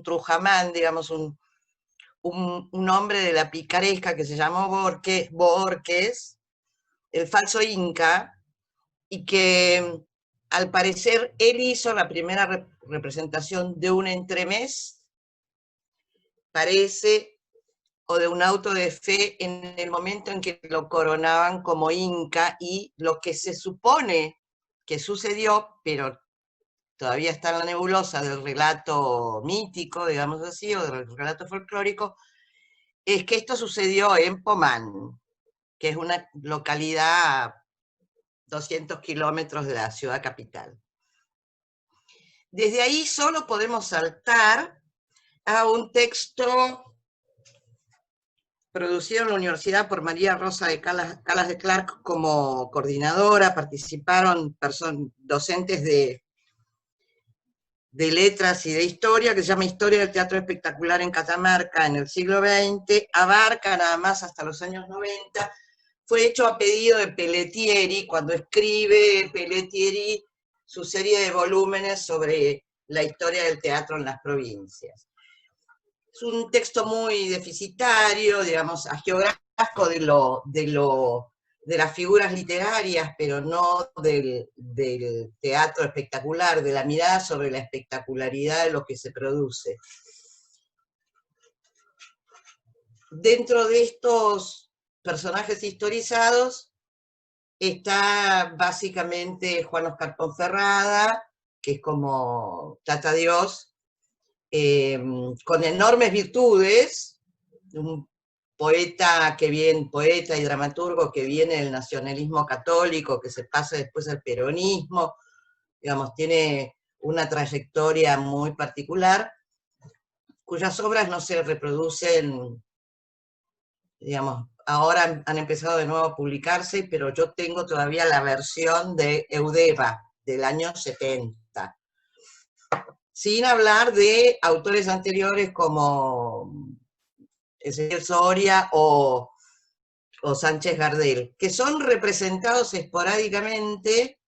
trujamán, digamos, un hombre de la picaresca que se llamó Borges, el falso Inca, y que al parecer él hizo la primera representación de un entremés, parece, o de un auto de fe en el momento en que lo coronaban como Inca, y lo que se supone que sucedió, pero todavía está en la nebulosa del relato mítico, digamos así, o del relato folclórico, es que esto sucedió en Pomán, que es una localidad a 200 kilómetros de la ciudad capital. Desde ahí solo podemos saltar a un texto producido en la universidad por María Rosa de Calas de Clark como coordinadora. Participaron docentes de letras y de historia, que se llama Historia del Teatro Espectacular en Catamarca en el siglo XX, abarca nada más hasta los años 90, fue hecho a pedido de Pelletieri, cuando escribe Pelletieri su serie de volúmenes sobre la historia del teatro en las provincias. Es un texto muy deficitario, digamos, hagiográfico de lo de las figuras literarias, pero no del teatro espectacular, de la mirada sobre la espectacularidad de lo que se produce. Dentro de estos personajes historizados está básicamente Juan Oscar Ponferrada, que es como Tata Dios, con enormes virtudes, un poeta y dramaturgo que viene del nacionalismo católico, que se pasa después al peronismo, digamos, tiene una trayectoria muy particular, cuyas obras no se reproducen, digamos, ahora han empezado de nuevo a publicarse, pero yo tengo todavía la versión de Eudeva, del año 70. Sin hablar de autores anteriores como Ezequiel Soria o Sánchez Gardel, que son representados esporádicamente,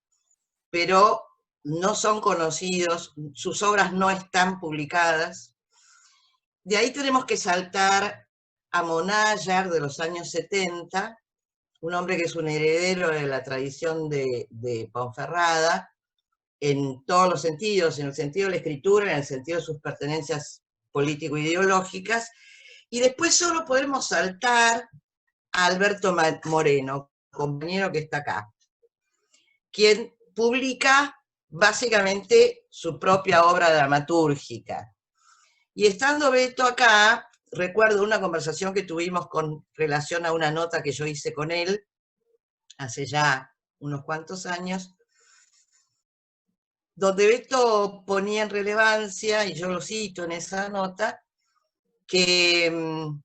pero no son conocidos, sus obras no están publicadas. De ahí tenemos que saltar a Monallar de los años 70, un hombre que es un heredero de la tradición de Ponferrada, en todos los sentidos, en el sentido de la escritura, en el sentido de sus pertenencias político-ideológicas, y después solo podemos saltar a Alberto Moreno, compañero que está acá, quien publica básicamente su propia obra dramatúrgica. Y estando Beto acá, recuerdo una conversación que tuvimos con relación a una nota que yo hice con él, hace ya unos cuantos años, donde Beto ponía en relevancia, y yo lo cito en esa nota, que un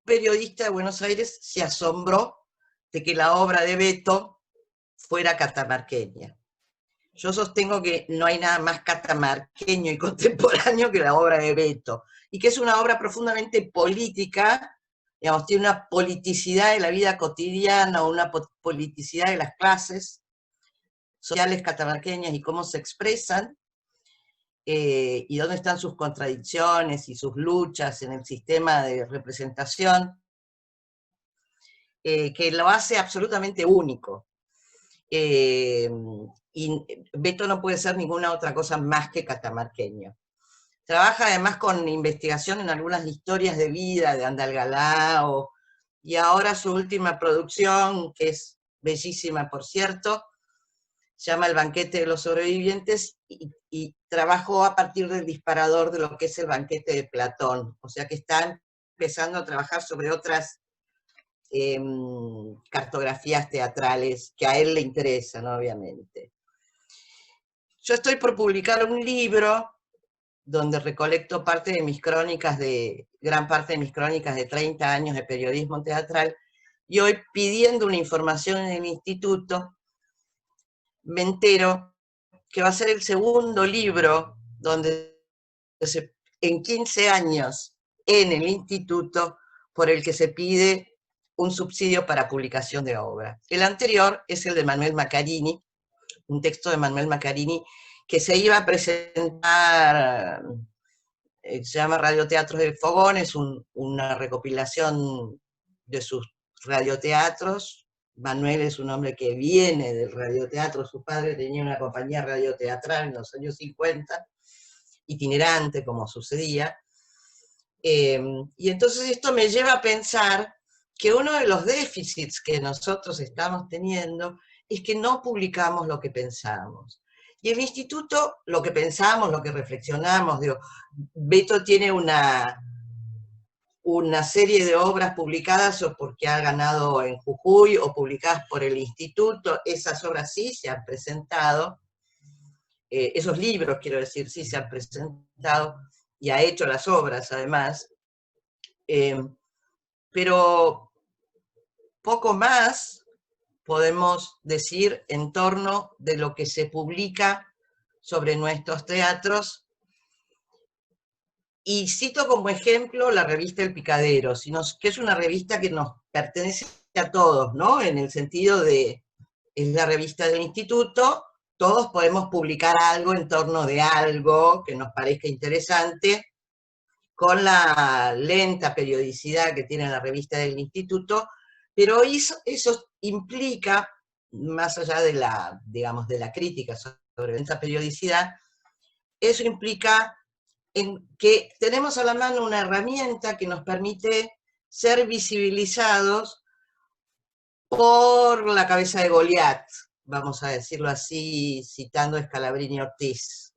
periodista de Buenos Aires se asombró de que la obra de Beto fuera catamarqueña. Yo sostengo que no hay nada más catamarqueño y contemporáneo que la obra de Beto, y que es una obra profundamente política, digamos, tiene una politicidad de la vida cotidiana, una politicidad de las clases sociales catamarqueñas y cómo se expresan, y dónde están sus contradicciones y sus luchas en el sistema de representación, que lo hace absolutamente único. Y Beto no puede ser ninguna otra cosa más que catamarqueño. Trabaja además con investigación en algunas historias de vida de Andalgalao, y ahora su última producción, que es bellísima por cierto, se llama El banquete de los sobrevivientes, y trabajó a partir del disparador de lo que es el banquete de Platón, o sea que está empezando a trabajar sobre otras cartografías teatrales que a él le interesan, obviamente. Yo estoy por publicar un libro donde recolecto parte de mis crónicas, gran parte de mis crónicas de 30 años de periodismo teatral, y hoy pidiendo una información en el instituto, me entero que va a ser el segundo libro donde en 15 años en el instituto por el que se pide un subsidio para publicación de obra. El anterior es el de Manuel Maccarini, un texto de Manuel Maccarini que se iba a presentar, se llama Radioteatros del Fogón, es una recopilación de sus radioteatros. Manuel es un hombre que viene del radioteatro, su padre tenía una compañía radioteatral en los años 50, itinerante como sucedía, y entonces esto me lleva a pensar que uno de los déficits que nosotros estamos teniendo es que no publicamos lo que pensamos. Y el instituto, lo que pensamos, lo que reflexionamos, digo, Beto tiene una serie de obras publicadas o porque ha ganado en Jujuy o publicadas por el instituto, esas obras sí se han presentado, esos libros quiero decir, sí se han presentado y ha hecho las obras además, pero poco más podemos decir en torno de lo que se publica sobre nuestros teatros. Y cito como ejemplo la revista El Picadero, que es una revista que nos pertenece a todos, ¿no? En el sentido de, es la revista del instituto, todos podemos publicar algo en torno de algo que nos parezca interesante, con la lenta periodicidad que tiene la revista del instituto, Pero eso implica, más allá de la, digamos, de la crítica sobre esta periodicidad, eso implica en que tenemos a la mano una herramienta que nos permite ser visibilizados por la cabeza de Goliat, vamos a decirlo así, citando a Scalabrini Ortiz.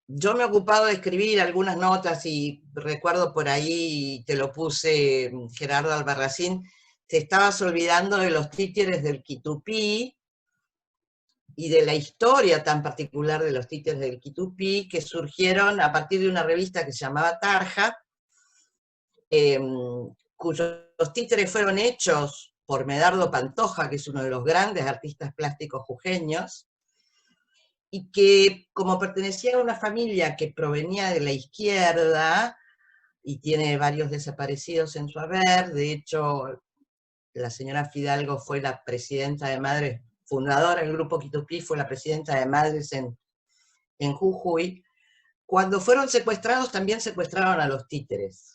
Yo me he ocupado de escribir algunas notas y recuerdo por ahí, te lo puse, Gerardo Albarracín, te estabas olvidando de los títeres del Quitupí y de la historia tan particular de los títeres del Quitupí, que surgieron a partir de una revista que se llamaba Tarja, cuyos títeres fueron hechos por Medardo Pantoja, que es uno de los grandes artistas plásticos jujeños, y que, como pertenecía a una familia que provenía de la izquierda, y tiene varios desaparecidos en su haber, de hecho, la señora Fidalgo fue la presidenta de Madres, fundadora del Grupo Quitupí, fue la presidenta de Madres en Jujuy. Cuando fueron secuestrados, también secuestraron a los títeres.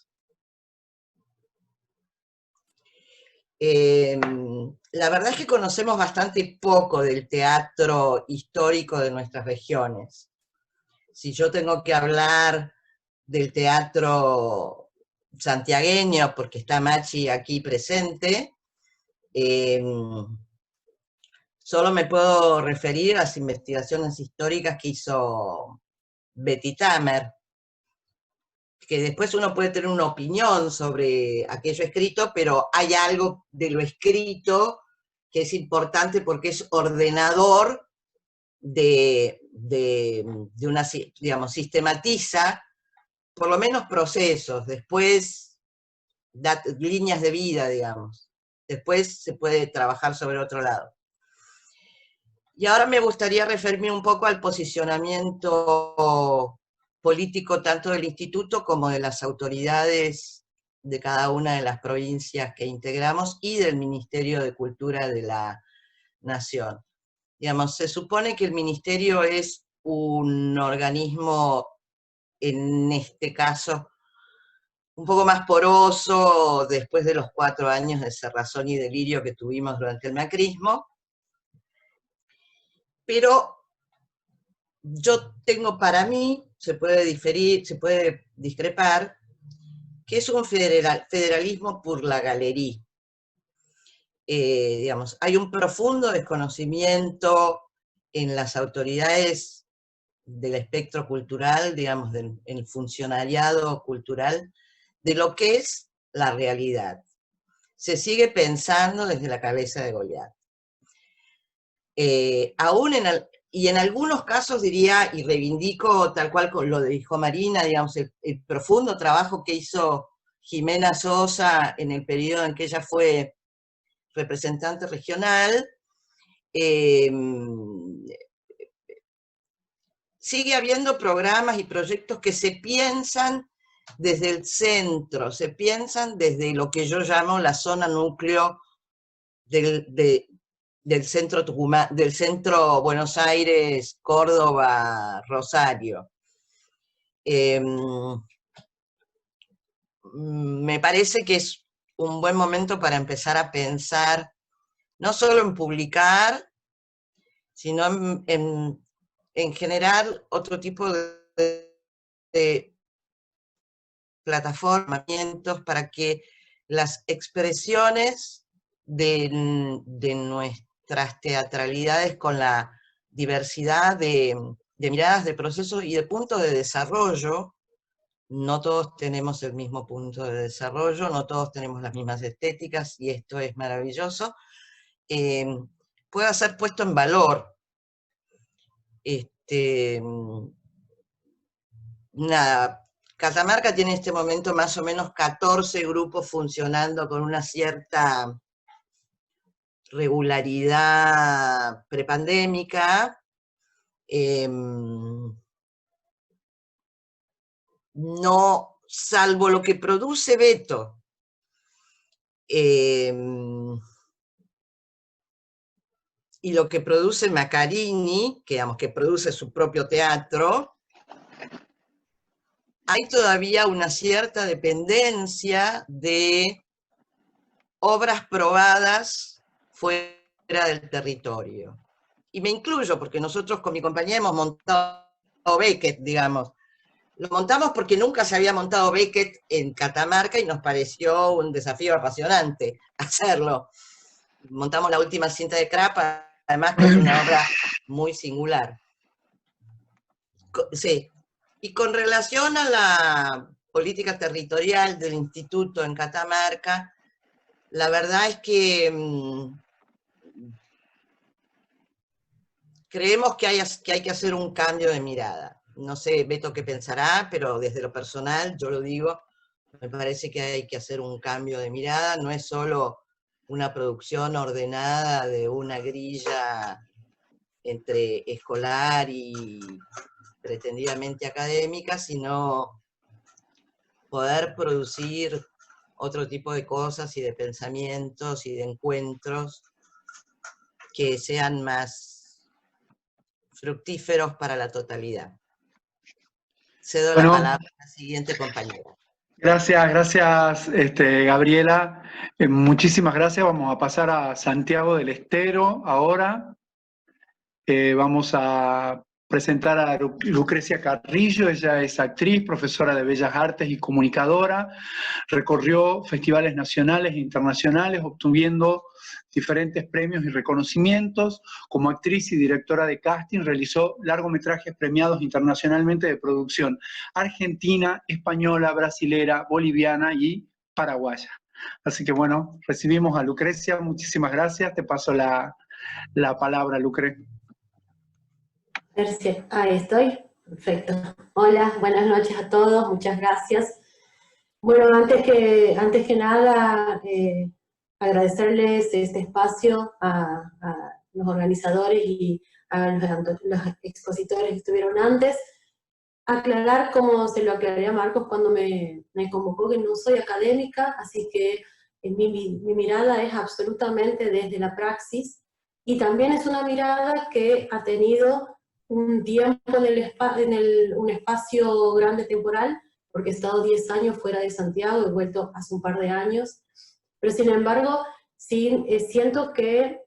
La verdad es que conocemos bastante poco del teatro histórico de nuestras regiones. Si yo tengo que hablar del teatro santiagueño, porque está Machi aquí presente, solo me puedo referir a las investigaciones históricas que hizo Betty Tamer, que después uno puede tener una opinión sobre aquello escrito, pero hay algo de lo escrito que es importante porque es ordenador de una, digamos, sistematiza por lo menos procesos, después líneas de vida, digamos. Después se puede trabajar sobre otro lado. Y ahora me gustaría referirme un poco al posicionamiento político tanto del instituto como de las autoridades de cada una de las provincias que integramos y del Ministerio de Cultura de la Nación. Digamos, se supone que el Ministerio es un organismo, en este caso, un poco más poroso después de los 4 años de cerrazón y delirio que tuvimos durante el macrismo, pero yo tengo para mí, se puede diferir, se puede discrepar, que es un federalismo por la galería. Digamos, hay un profundo desconocimiento en las autoridades del espectro cultural, digamos, en el funcionariado cultural, de lo que es la realidad. Se sigue pensando desde la cabeza de Goliat. Y en algunos casos diría, y reivindico tal cual con lo dijo Marina, digamos, el profundo trabajo que hizo Jimena Sosa en el periodo en que ella fue representante regional, sigue habiendo programas y proyectos que se piensan desde el centro, se piensan desde lo que yo llamo la zona núcleo del centro Tucumán, del centro Buenos Aires, Córdoba, Rosario. Me parece que es un buen momento para empezar a pensar, no solo en publicar, sino en generar otro tipo de plataformas para que las expresiones de nuestras teatralidades con la diversidad de miradas de procesos y de puntos de desarrollo, no todos tenemos el mismo punto de desarrollo, no todos tenemos las mismas estéticas, y esto es maravilloso, pueda ser puesto en valor. Nada, Catamarca tiene en este momento más o menos 14 grupos funcionando con una cierta regularidad prepandémica. No, salvo lo que produce Beto, y lo que produce Macarini, que, digamos, que produce su propio teatro, hay todavía una cierta dependencia de obras probadas fuera del territorio. Y me incluyo, porque nosotros con mi compañía hemos montado Beckett, digamos. Lo montamos porque nunca se había montado Beckett en Catamarca y nos pareció un desafío apasionante hacerlo. Montamos la última cinta de Krapp, además que es una obra muy singular. Sí. Y con relación a la política territorial del instituto en Catamarca, la verdad es que creemos que hay que hacer un cambio de mirada. No sé, Beto, qué pensará, pero desde lo personal, yo lo digo, me parece que hay que hacer un cambio de mirada. No es solo una producción ordenada de una grilla entre escolar y pretendidamente académica, sino poder producir otro tipo de cosas y de pensamientos y de encuentros que sean más fructíferos para la totalidad. Cedo la palabra a la siguiente compañera. Gracias, Gabriela. Muchísimas gracias. Vamos a pasar a Santiago del Estero ahora. Vamos a presentar a Lucrecia Carrillo. Ella es actriz, profesora de Bellas Artes y comunicadora. Recorrió festivales nacionales e internacionales, obteniendo diferentes premios y reconocimientos. Como actriz y directora de casting, realizó largometrajes premiados internacionalmente de producción argentina, española, brasilera, boliviana y paraguaya. Así que bueno, recibimos a Lucrecia. Muchísimas gracias. Te paso la palabra, Lucre. Gracias. Ahí estoy. Perfecto. Hola, buenas noches a todos. Muchas gracias. Bueno, antes que nada, agradecerles este espacio a los organizadores y a los expositores que estuvieron antes. Aclarar, como se lo aclaré a Marcos cuando me convocó, que no soy académica, así que mi mirada es absolutamente desde la praxis, y también es una mirada que ha tenido un tiempo un espacio grande temporal, porque he estado 10 años fuera de Santiago, he vuelto hace un par de años, pero sin embargo, sí, siento que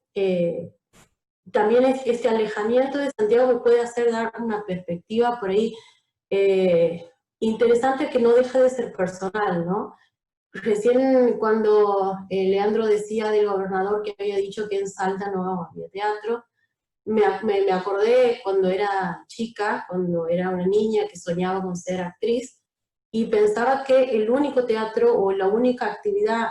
también este alejamiento de Santiago me puede hacer dar una perspectiva por ahí interesante, que no deja de ser personal, ¿no? Recién cuando Leandro decía del gobernador que había dicho que en Salta no había teatro, me acordé cuando era chica, cuando era una niña que soñaba con ser actriz, y pensaba que el único teatro o la única actividad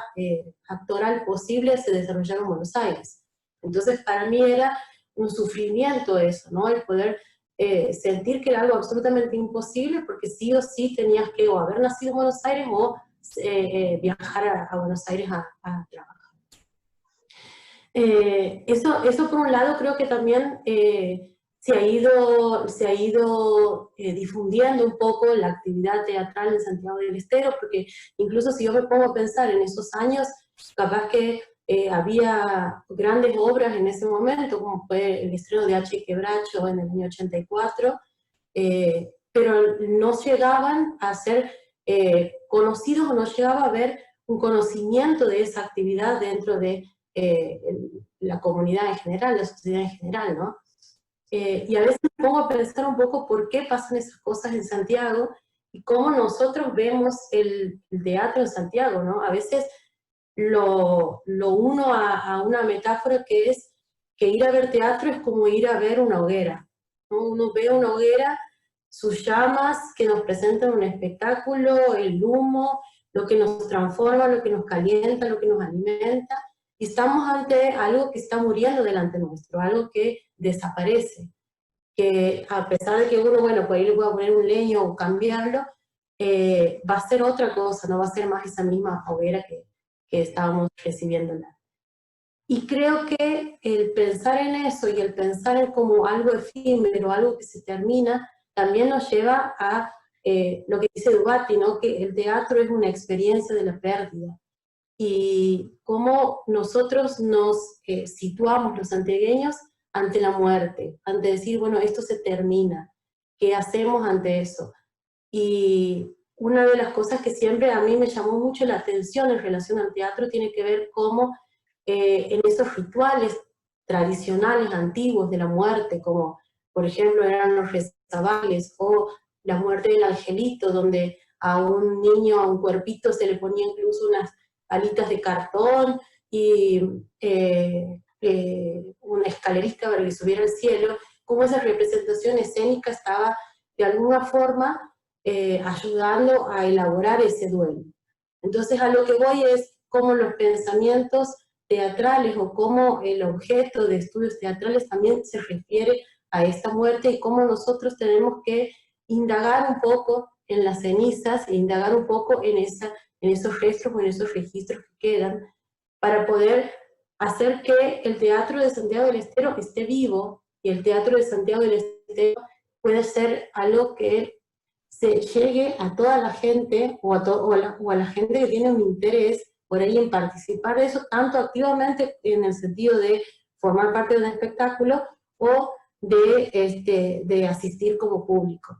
actoral posible se desarrollaba en Buenos Aires. Entonces para mí era un sufrimiento eso, ¿no? El poder sentir que era algo absolutamente imposible, porque sí o sí tenías que o haber nacido en Buenos Aires o viajar a Buenos Aires a trabajar. Eso por un lado creo que también se ha ido difundiendo un poco la actividad teatral en Santiago del Estero, porque incluso si yo me pongo a pensar en esos años, capaz que había grandes obras en ese momento, como fue el estreno de H. Quebracho en el año 84, pero no llegaban a ser conocidos, o no llegaba a haber un conocimiento de esa actividad dentro de la comunidad en general, la sociedad en general, ¿no? Y a veces me pongo a pensar un poco por qué pasan esas cosas en Santiago y cómo nosotros vemos el teatro en Santiago, ¿no? A veces lo uno a una metáfora que es que ir a ver teatro es como ir a ver una hoguera, ¿no? Uno ve una hoguera, sus llamas que nos presentan un espectáculo, el humo, lo que nos transforma, lo que nos calienta, lo que nos alimenta, y estamos ante algo que está muriendo delante nuestro, algo que desaparece, que a pesar de que uno, bueno, por ahí le pueda poner un leño o cambiarlo, va a ser otra cosa, no va a ser más esa misma hoguera que estábamos recibiéndola. Y creo que el pensar en eso y el pensar en como algo efímero, algo que se termina, también nos lleva a lo que dice Dubati, ¿no? Que el teatro es una experiencia de la pérdida. Y cómo nosotros nos situamos los santiagueños ante la muerte, ante decir, bueno, esto se termina, ¿qué hacemos ante eso? Y una de las cosas que siempre a mí me llamó mucho la atención en relación al teatro tiene que ver cómo en esos rituales tradicionales, antiguos de la muerte, como por ejemplo eran los rezabales o la muerte del angelito, donde a un niño, a un cuerpito se le ponía incluso unas alitas de cartón y una escalerita para que subiera al cielo, cómo esa representación escénica estaba de alguna forma ayudando a elaborar ese duelo. Entonces a lo que voy es cómo los pensamientos teatrales o cómo el objeto de estudios teatrales también se refiere a esta muerte y cómo nosotros tenemos que indagar un poco en las cenizas e indagar un poco en esos restos o en esos registros que quedan para poder hacer que el Teatro de Santiago del Estero esté vivo y el Teatro de Santiago del Estero puede ser algo que se llegue a toda la gente o a la gente que tiene un interés por ahí en participar de eso, tanto activamente en el sentido de formar parte de un espectáculo o de asistir como público.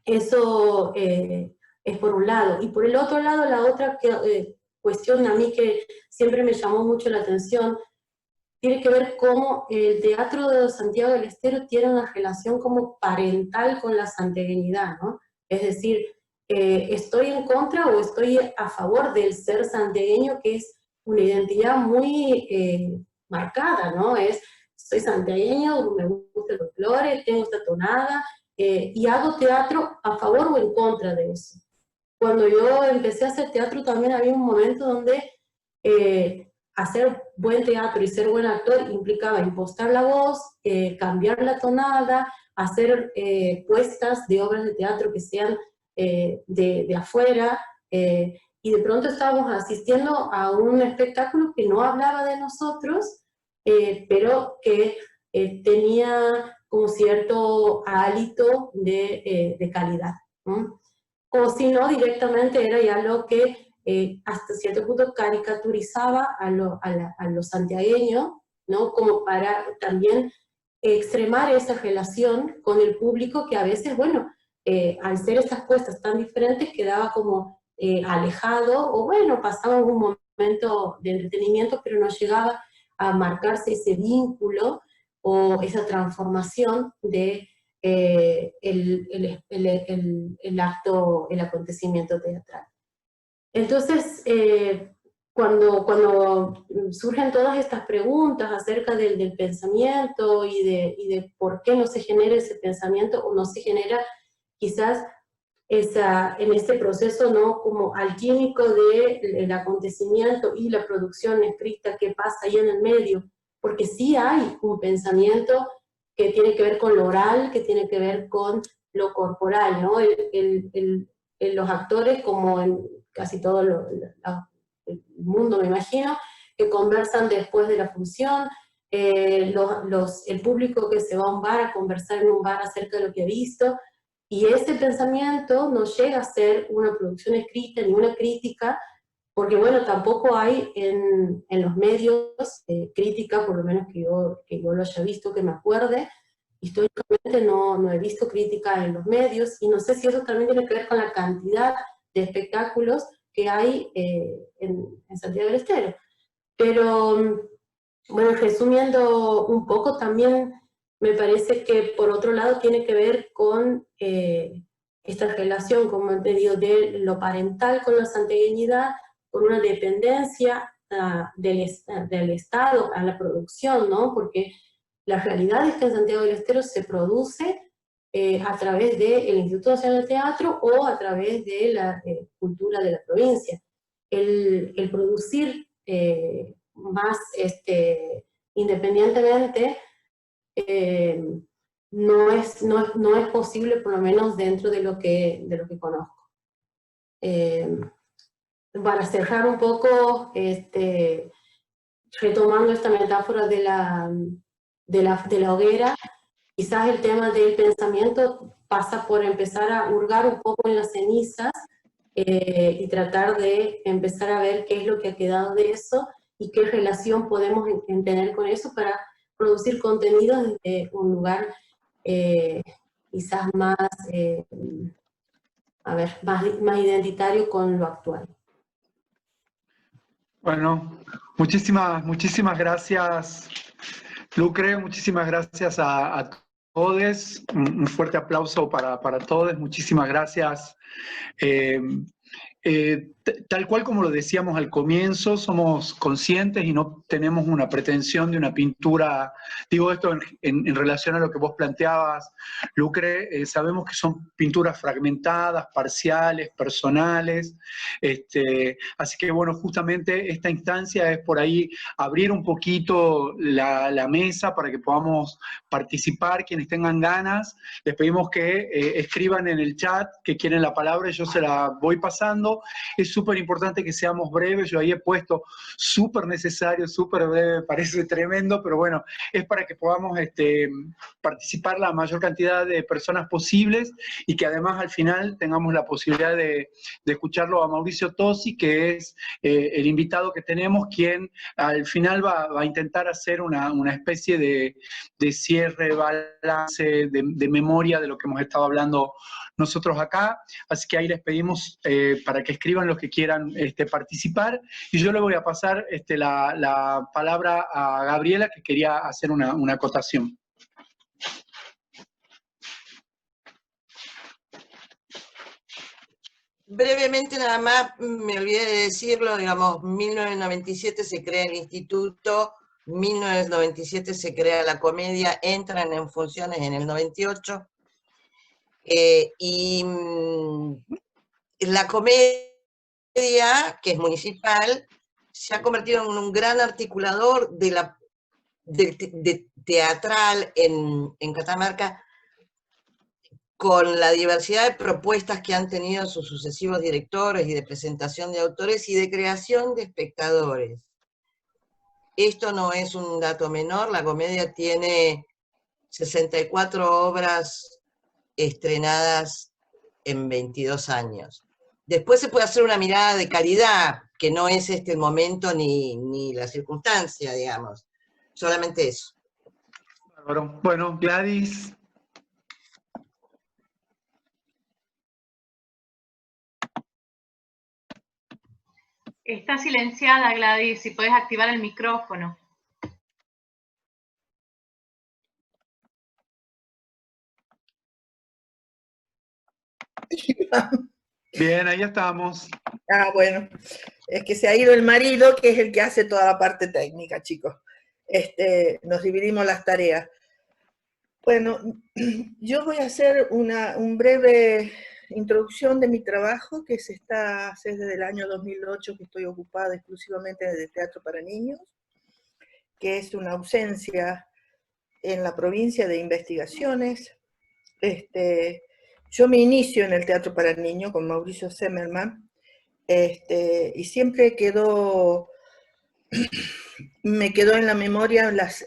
Eso es por un lado. Y por el otro lado, la otra cuestión a mí que siempre me llamó mucho la atención tiene que ver cómo el Teatro de Santiago del Estero tiene una relación como parental con la santiagueñidad, ¿no? Es decir, estoy en contra o estoy a favor del ser santiagueño, que es una identidad muy marcada, ¿no? Soy santiagueño, me gustan los colores, tengo esta tonada, y hago teatro a favor o en contra de eso. Cuando yo empecé a hacer teatro también había un momento donde hacer buen teatro y ser buen actor implicaba impostar la voz, cambiar la tonada, hacer puestas de obras de teatro que sean de afuera, y de pronto estábamos asistiendo a un espectáculo que no hablaba de nosotros, pero que tenía como cierto hálito de calidad, ¿no? O si no, directamente era ya lo que hasta cierto punto caricaturizaba a lo santiagueño, ¿no? Como para también extremar esa relación con el público que a veces, bueno, al ser estas puestas tan diferentes quedaba como alejado, o bueno, pasaba un momento de entretenimiento, pero no llegaba a marcarse ese vínculo o esa transformación de el acto, el acontecimiento teatral. Entonces, cuando surgen todas estas preguntas acerca del pensamiento y de por qué no se genera ese pensamiento o no se genera quizás en este proceso, ¿no?, como alquímico del acontecimiento y la producción escrita que pasa ahí en el medio, porque sí hay un pensamiento que tiene que ver con lo oral, que tiene que ver con lo corporal, ¿no? Los actores, como en casi todo el mundo, me imagino, que conversan después de la función, el público que se va a un bar a conversar en un bar acerca de lo que ha visto, y ese pensamiento no llega a ser una producción escrita ni una crítica, porque bueno, tampoco hay en los medios crítica, por lo menos que yo lo haya visto, que me acuerde. Históricamente no he visto crítica en los medios, y no sé si eso también tiene que ver con la cantidad de espectáculos que hay en Santiago del Estero. Pero, bueno, resumiendo un poco, también me parece que por otro lado tiene que ver con esta relación, como he dicho, de lo parental con la santiagueñidad, con una dependencia del Estado a la producción, ¿no? Porque la realidad es que en Santiago del Estero se produce a través del Instituto Nacional de Teatro o a través de la cultura de la provincia. El producir más independientemente no es posible, por lo menos dentro de lo que conozco. Para cerrar un poco, retomando esta metáfora de la hoguera, quizás el tema del pensamiento pasa por empezar a hurgar un poco en las cenizas y tratar de empezar a ver qué es lo que ha quedado de eso y qué relación podemos tener con eso para producir contenidos desde un lugar quizás más más identitario con lo actual. Bueno, muchísimas gracias, Lucre, muchísimas gracias a todos. Un fuerte aplauso para todos, muchísimas gracias. Tal cual como lo decíamos al comienzo, somos conscientes y no tenemos una pretensión de una pintura, digo esto en relación a lo que vos planteabas, Lucre, sabemos que son pinturas fragmentadas, parciales, personales, así que bueno, justamente esta instancia es por ahí abrir un poquito la mesa para que podamos participar, quienes tengan ganas. Les pedimos que escriban en el chat que quieren la palabra y yo se la voy pasando. Es súper importante que seamos breves, yo ahí he puesto súper necesario, súper breve, parece tremendo, pero bueno, es para que podamos participar la mayor cantidad de personas posibles y que además al final tengamos la posibilidad de escucharlo a Mauricio Tosi, que es el invitado que tenemos, quien al final va a intentar hacer una especie de cierre, balance, de memoria de lo que hemos estado hablando nosotros acá, así que ahí les pedimos para que escriban los que quieran participar, y yo le voy a pasar la palabra a Gabriela, que quería hacer una acotación. Brevemente nada más, me olvidé de decirlo, digamos, 1997 se crea el instituto, 1997 se crea la comedia, entran en funciones en el 98, y la comedia, que es municipal, se ha convertido en un gran articulador de teatral en Catamarca, con la diversidad de propuestas que han tenido sus sucesivos directores y de presentación de autores y de creación de espectadores. Esto no es un dato menor, la comedia tiene 64 obras estrenadas en 22 años. Después se puede hacer una mirada de calidad, que no es el momento ni la circunstancia, digamos. Solamente eso. Bueno, Gladys. Está silenciada, Gladys, si puedes activar el micrófono. Bien, ahí estamos. Ah, bueno, es que se ha ido el marido, que es el que hace toda la parte técnica, chicos. Nos dividimos las tareas. Bueno, yo voy a hacer una breve introducción de mi trabajo, que se hace desde el año 2008 que estoy ocupada exclusivamente de teatro para niños, que es una ausencia en la provincia de investigaciones. Yo me inicio en el teatro para niños con Mauricio Zimmerman, y siempre me quedó en la memoria las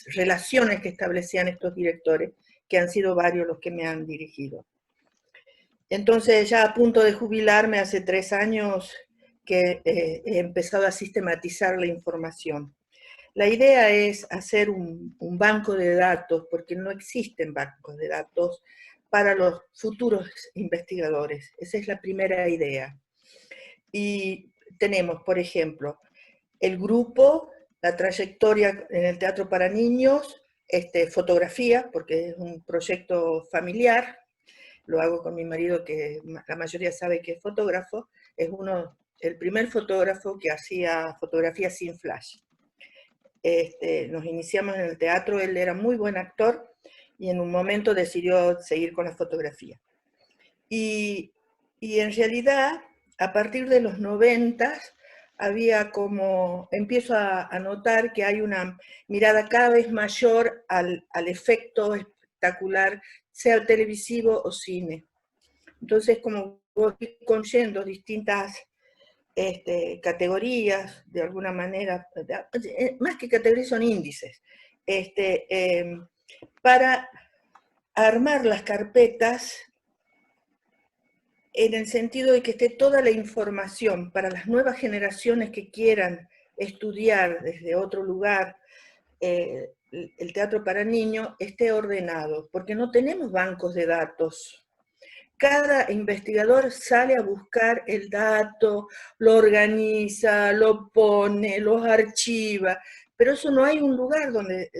relaciones que establecían estos directores, que han sido varios los que me han dirigido. Entonces, ya a punto de jubilarme, hace 3 años que he empezado a sistematizar la información. La idea es hacer un banco de datos, porque no existen bancos de datos para los futuros investigadores. Esa es la primera idea. Y tenemos, por ejemplo, el grupo, la trayectoria en el teatro para niños, fotografía, porque es un proyecto familiar, lo hago con mi marido, que la mayoría sabe que es fotógrafo, es el primer fotógrafo que hacía fotografía sin flash. Nos iniciamos en el teatro, él era muy buen actor, y en un momento decidió seguir con la fotografía. Y en realidad, a partir de los 90, empiezo a notar que hay una mirada cada vez mayor al efecto espectacular, sea televisivo o cine. Entonces, como voy consciendo distintas categorías, de alguna manera, más que categorías son índices, para armar las carpetas en el sentido de que esté toda la información para las nuevas generaciones que quieran estudiar desde otro lugar el teatro para niños, esté ordenado, porque no tenemos bancos de datos. cada investigador sale a buscar el dato, lo organiza, lo pone, lo archiva, pero eso no hay un lugar donde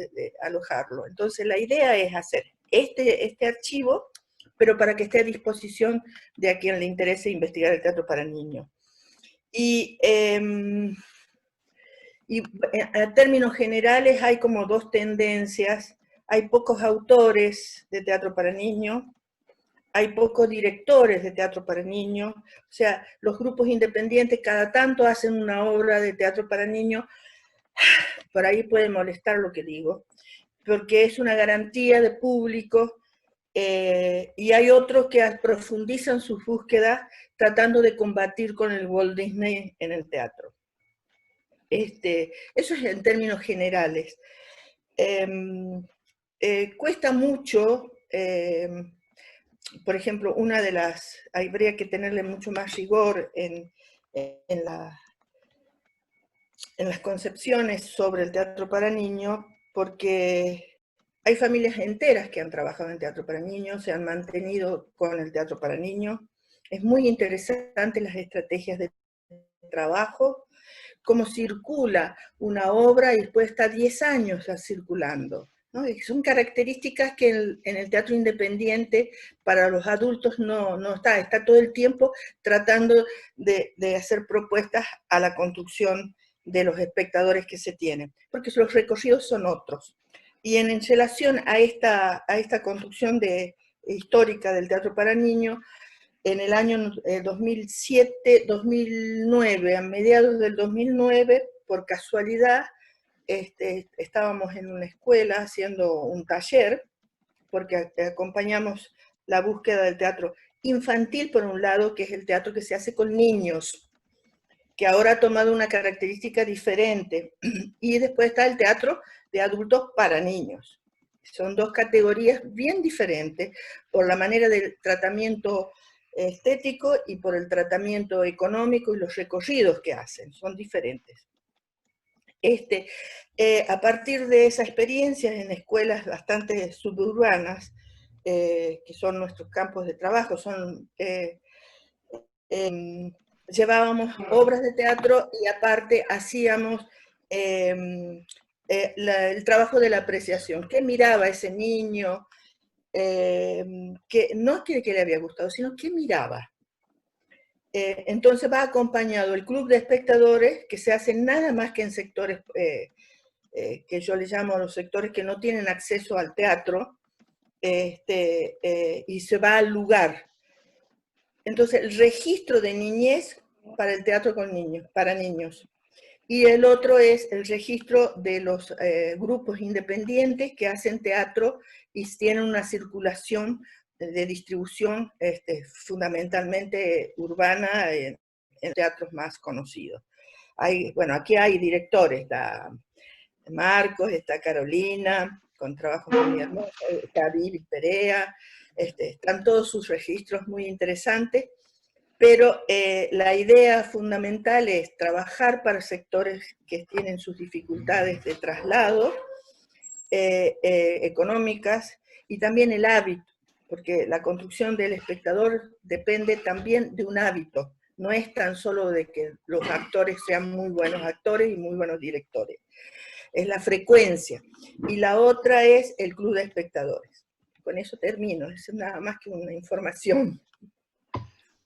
alojarlo. Entonces la idea es hacer este archivo, pero para que esté a disposición de a quien le interese investigar el teatro para niños. Y en términos generales hay como dos tendencias. Hay pocos autores de teatro para niños, hay pocos directores de teatro para niños, o sea, los grupos independientes cada tanto hacen una obra de teatro para niños. Por ahí puede molestar lo que digo, porque es una garantía de público, y hay otros que profundizan sus búsquedas tratando de combatir con el Walt Disney en el teatro. Eso es en términos generales. Cuesta mucho, por ejemplo, habría que tenerle mucho más rigor en las concepciones sobre el teatro para niños, porque hay familias enteras que han trabajado en teatro para niños, se han mantenido con el teatro para niños. Es muy interesante las estrategias de trabajo, cómo circula una obra y después está 10 años circulando, ¿no? Son características que en el teatro independiente para los adultos no está todo el tiempo tratando de hacer propuestas a la construcción de los espectadores que se tienen, porque los recorridos son otros. Y en relación a esta construcción histórica del teatro para niños, en el año 2007-2009, a mediados del 2009, por casualidad, estábamos en una escuela haciendo un taller, porque acompañamos la búsqueda del teatro infantil, por un lado, que es el teatro que se hace con niños, que ahora ha tomado una característica diferente, y después está el teatro de adultos para niños. Son dos categorías bien diferentes por la manera del tratamiento estético y por el tratamiento económico y los recorridos que hacen, son diferentes. A partir de esa experiencia en escuelas bastante suburbanas, que son nuestros campos de trabajo, llevábamos obras de teatro y aparte hacíamos el trabajo de la apreciación. ¿Qué miraba ese niño? Que no es que le había gustado, sino que miraba. Entonces va acompañado el club de espectadores, que se hacen nada más que en sectores que yo les llamo los sectores que no tienen acceso al teatro, y se va al lugar. Entonces el registro de niñez para el teatro para niños. Y el otro es el registro de los grupos independientes que hacen teatro y tienen una circulación de distribución fundamentalmente urbana en teatros más conocidos. Bueno, aquí hay directores, está Marcos, está Carolina, con trabajos muy hermosos, está Vivi Perea, están todos sus registros muy interesantes, pero la idea fundamental es trabajar para sectores que tienen sus dificultades de traslado económicas y también el hábito, porque la construcción del espectador depende también de un hábito, no es tan solo de que los actores sean muy buenos actores y muy buenos directores, es la frecuencia. Y la otra es el club de espectadores. Con eso termino, es nada más que una información.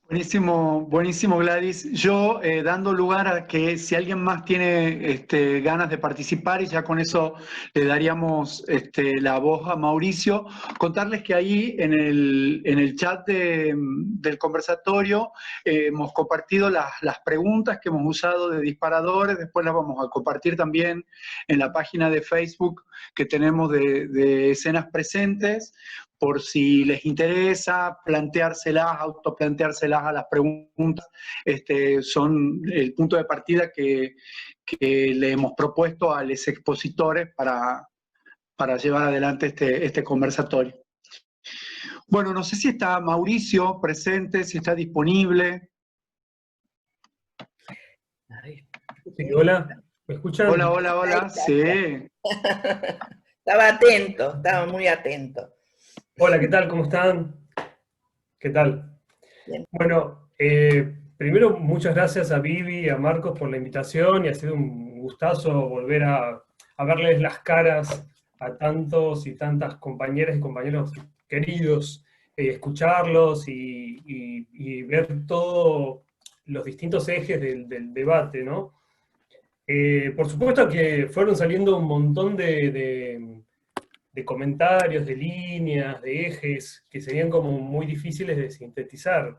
Buenísimo, buenísimo, Gladys. Yo dando lugar a que si alguien más tiene ganas de participar, y ya con eso le daríamos la voz a Mauricio, contarles que ahí en el chat del conversatorio hemos compartido las preguntas que hemos usado de disparadores, después las vamos a compartir también en la página de Facebook que tenemos de escenas presentes, por si les interesa planteárselas, autoplanteárselas a las preguntas, son el punto de partida que le hemos propuesto a los expositores para llevar adelante este conversatorio. Bueno, no sé si está Mauricio presente, si está disponible. Sí, hola, ¿me escuchan? Hola, hola, hola, sí. Estaba atento, estaba muy atento. Hola, ¿qué tal? ¿Cómo están? ¿Qué tal? Bien. Bueno, primero muchas gracias a Vivi y a Marcos por la invitación y ha sido un gustazo volver a verles las caras a tantos y tantas compañeras y compañeros queridos, escucharlos y ver todos los distintos ejes del debate, ¿no? Por supuesto que fueron saliendo un montón de comentarios, de líneas, de ejes, que serían como muy difíciles de sintetizar.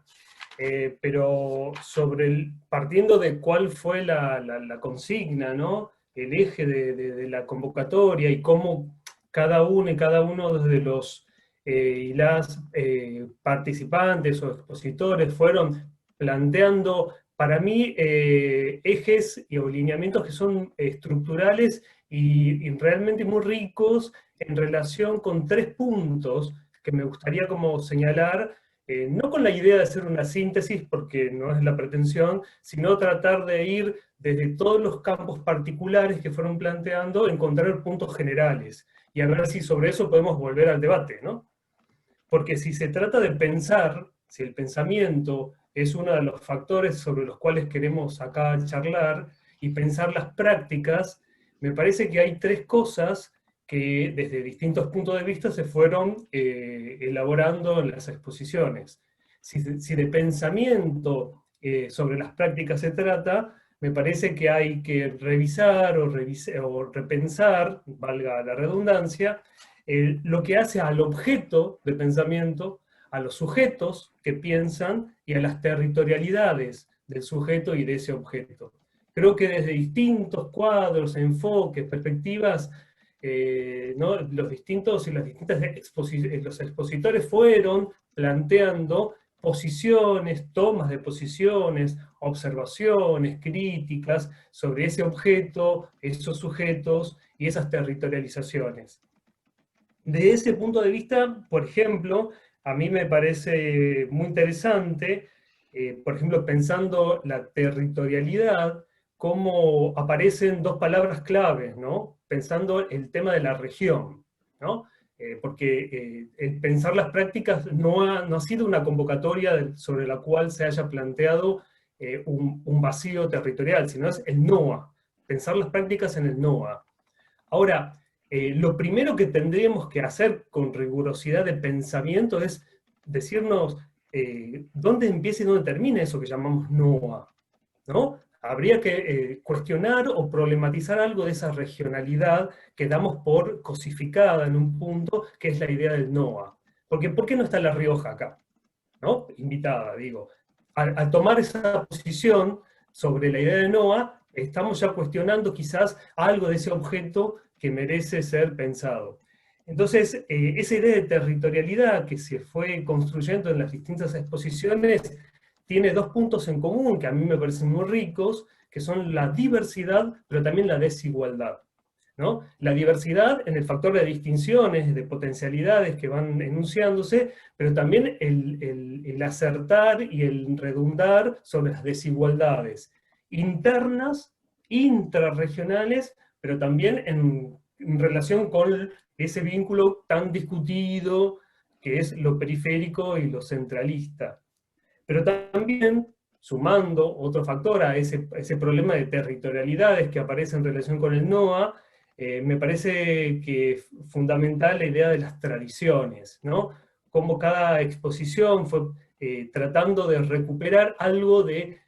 Pero partiendo de cuál fue la consigna, ¿no? El eje de la convocatoria y cómo cada uno y cada uno de los y las participantes o expositores fueron planteando, para mí, ejes o lineamientos que son estructurales y realmente muy ricos en relación con 3 puntos que me gustaría como señalar, no con la idea de hacer una síntesis, porque no es la pretensión, sino tratar de ir desde todos los campos particulares que fueron planteando, encontrar puntos generales, y a ver si sobre eso podemos volver al debate, ¿no? Porque si se trata de pensar, si el pensamiento es uno de los factores sobre los cuales queremos acá charlar, y pensar las prácticas, me parece que hay 3 cosas que desde distintos puntos de vista se fueron elaborando en las exposiciones. Si de pensamiento sobre las prácticas se trata, me parece que hay que revisar o repensar, valga la redundancia, lo que hace al objeto de pensamiento, a los sujetos que piensan y a las territorialidades del sujeto y de ese objeto. Creo que desde distintos cuadros, enfoques, perspectivas, ¿no? Los distintos y las distintas los expositores fueron planteando posiciones, tomas de posiciones, observaciones, críticas sobre ese objeto, esos sujetos y esas territorializaciones. De ese punto de vista, por ejemplo, a mí me parece muy interesante, por ejemplo, pensando la territorialidad, cómo aparecen 2 palabras claves, ¿no? Pensando el tema de la región, ¿no? Porque el pensar las prácticas no ha sido una convocatoria sobre la cual se haya planteado un vacío territorial, sino es el NOA, pensar las prácticas en el NOA. Ahora, lo primero que tendríamos que hacer con rigurosidad de pensamiento es decirnos dónde empieza y dónde termina eso que llamamos NOA, ¿no? Habría que cuestionar o problematizar algo de esa regionalidad que damos por cosificada en un punto, que es la idea del NOA. Porque ¿por qué no está La Rioja acá? ¿No? Invitada, digo. Al tomar esa posición sobre la idea de NOA, estamos ya cuestionando quizás algo de ese objeto que merece ser pensado. Entonces, esa idea de territorialidad que se fue construyendo en las distintas exposiciones tiene 2 puntos en común que a mí me parecen muy ricos, que son la diversidad, pero también la desigualdad, ¿no? La diversidad en el factor de distinciones, de potencialidades que van enunciándose, pero también el acertar y el redundar sobre las desigualdades internas, intrarregionales, pero también en relación con ese vínculo tan discutido que es lo periférico y lo centralista. Pero también, sumando otro factor a ese problema de territorialidades que aparece en relación con el NOA, me parece que es fundamental la idea de las tradiciones, ¿no? Como cada exposición fue tratando de recuperar algo de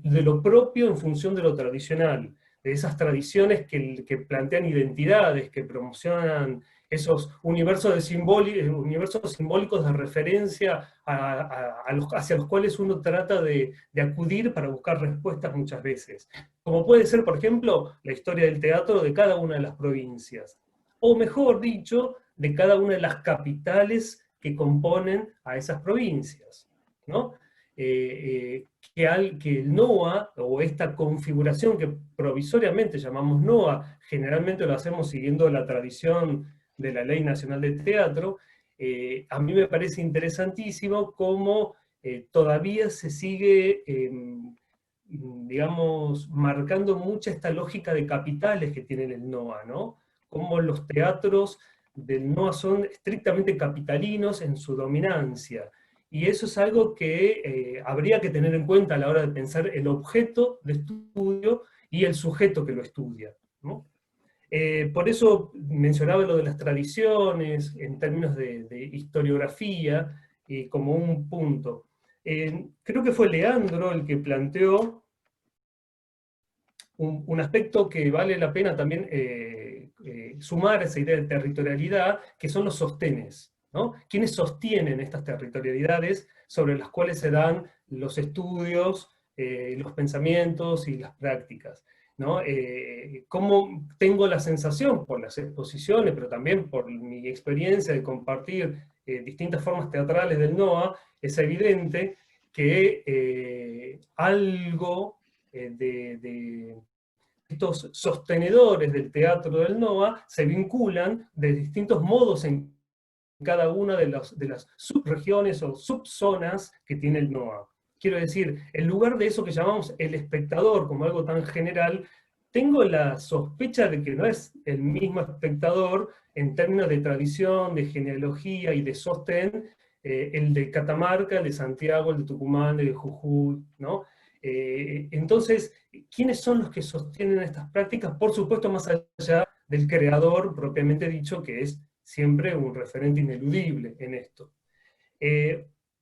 lo propio en función de lo tradicional, de esas tradiciones que plantean identidades, que promocionan esos universos simbólicos de referencia hacia los cuales uno trata de acudir para buscar respuestas muchas veces. Como puede ser, por ejemplo, la historia del teatro de cada una de las provincias, o mejor dicho, de cada una de las capitales que componen a esas provincias, ¿no? Que el NOA, o esta configuración que provisoriamente llamamos NOA, generalmente lo hacemos siguiendo la tradición de la Ley Nacional de Teatro, a mí me parece interesantísimo cómo todavía se sigue, digamos, marcando mucha esta lógica de capitales que tiene el NOA, ¿no? Cómo los teatros del NOA son estrictamente capitalinos en su dominancia, y eso es algo que habría que tener en cuenta a la hora de pensar el objeto de estudio y el sujeto que lo estudia, ¿no? Por eso mencionaba lo de las tradiciones en términos de historiografía como un punto. Creo que fue Leandro el que planteó un aspecto que vale la pena también sumar a esa idea de territorialidad, que son los sostenes, ¿no? ¿Quiénes sostienen estas territorialidades sobre las cuales se dan los estudios, los pensamientos y las prácticas? ¿No? Cómo tengo la sensación, por las exposiciones, pero también por mi experiencia de compartir distintas formas teatrales del NOA, es evidente que algo de estos sostenedores del teatro del NOA se vinculan de distintos modos en cada una de las subregiones o subzonas que tiene el NOA. Quiero decir, en lugar de eso que llamamos el espectador como algo tan general, tengo la sospecha de que no es el mismo espectador en términos de tradición, de genealogía y de sostén, el de Catamarca, el de Santiago, el de Tucumán, el de Jujuy, ¿no? Entonces, ¿quiénes son los que sostienen estas prácticas? Por supuesto, más allá del creador propiamente dicho, que es siempre un referente ineludible en esto.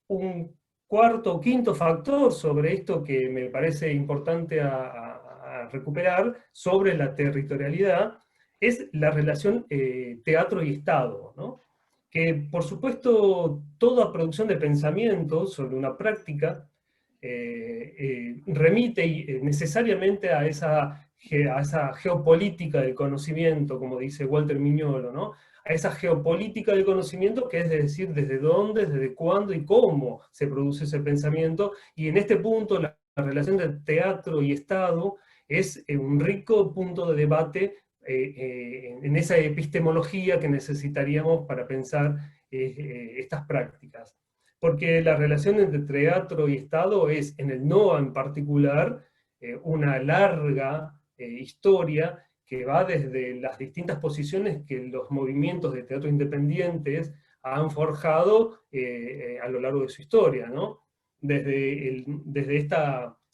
Un cuarto o quinto factor sobre esto que me parece importante a recuperar, sobre la territorialidad, es la relación teatro y Estado, ¿no? Que por supuesto toda producción de pensamiento sobre una práctica remite necesariamente a esa geopolítica del conocimiento, como dice Walter Mignolo, ¿no? A esa geopolítica del conocimiento, que es decir, desde dónde, desde cuándo y cómo se produce ese pensamiento, y en este punto la relación de teatro y Estado es un rico punto de debate en esa epistemología que necesitaríamos para pensar estas prácticas. Porque la relación entre teatro y Estado es, en el NOA en particular, una larga historia que va desde las distintas posiciones que los movimientos de teatro independientes han forjado a lo largo de su historia, ¿no? Desde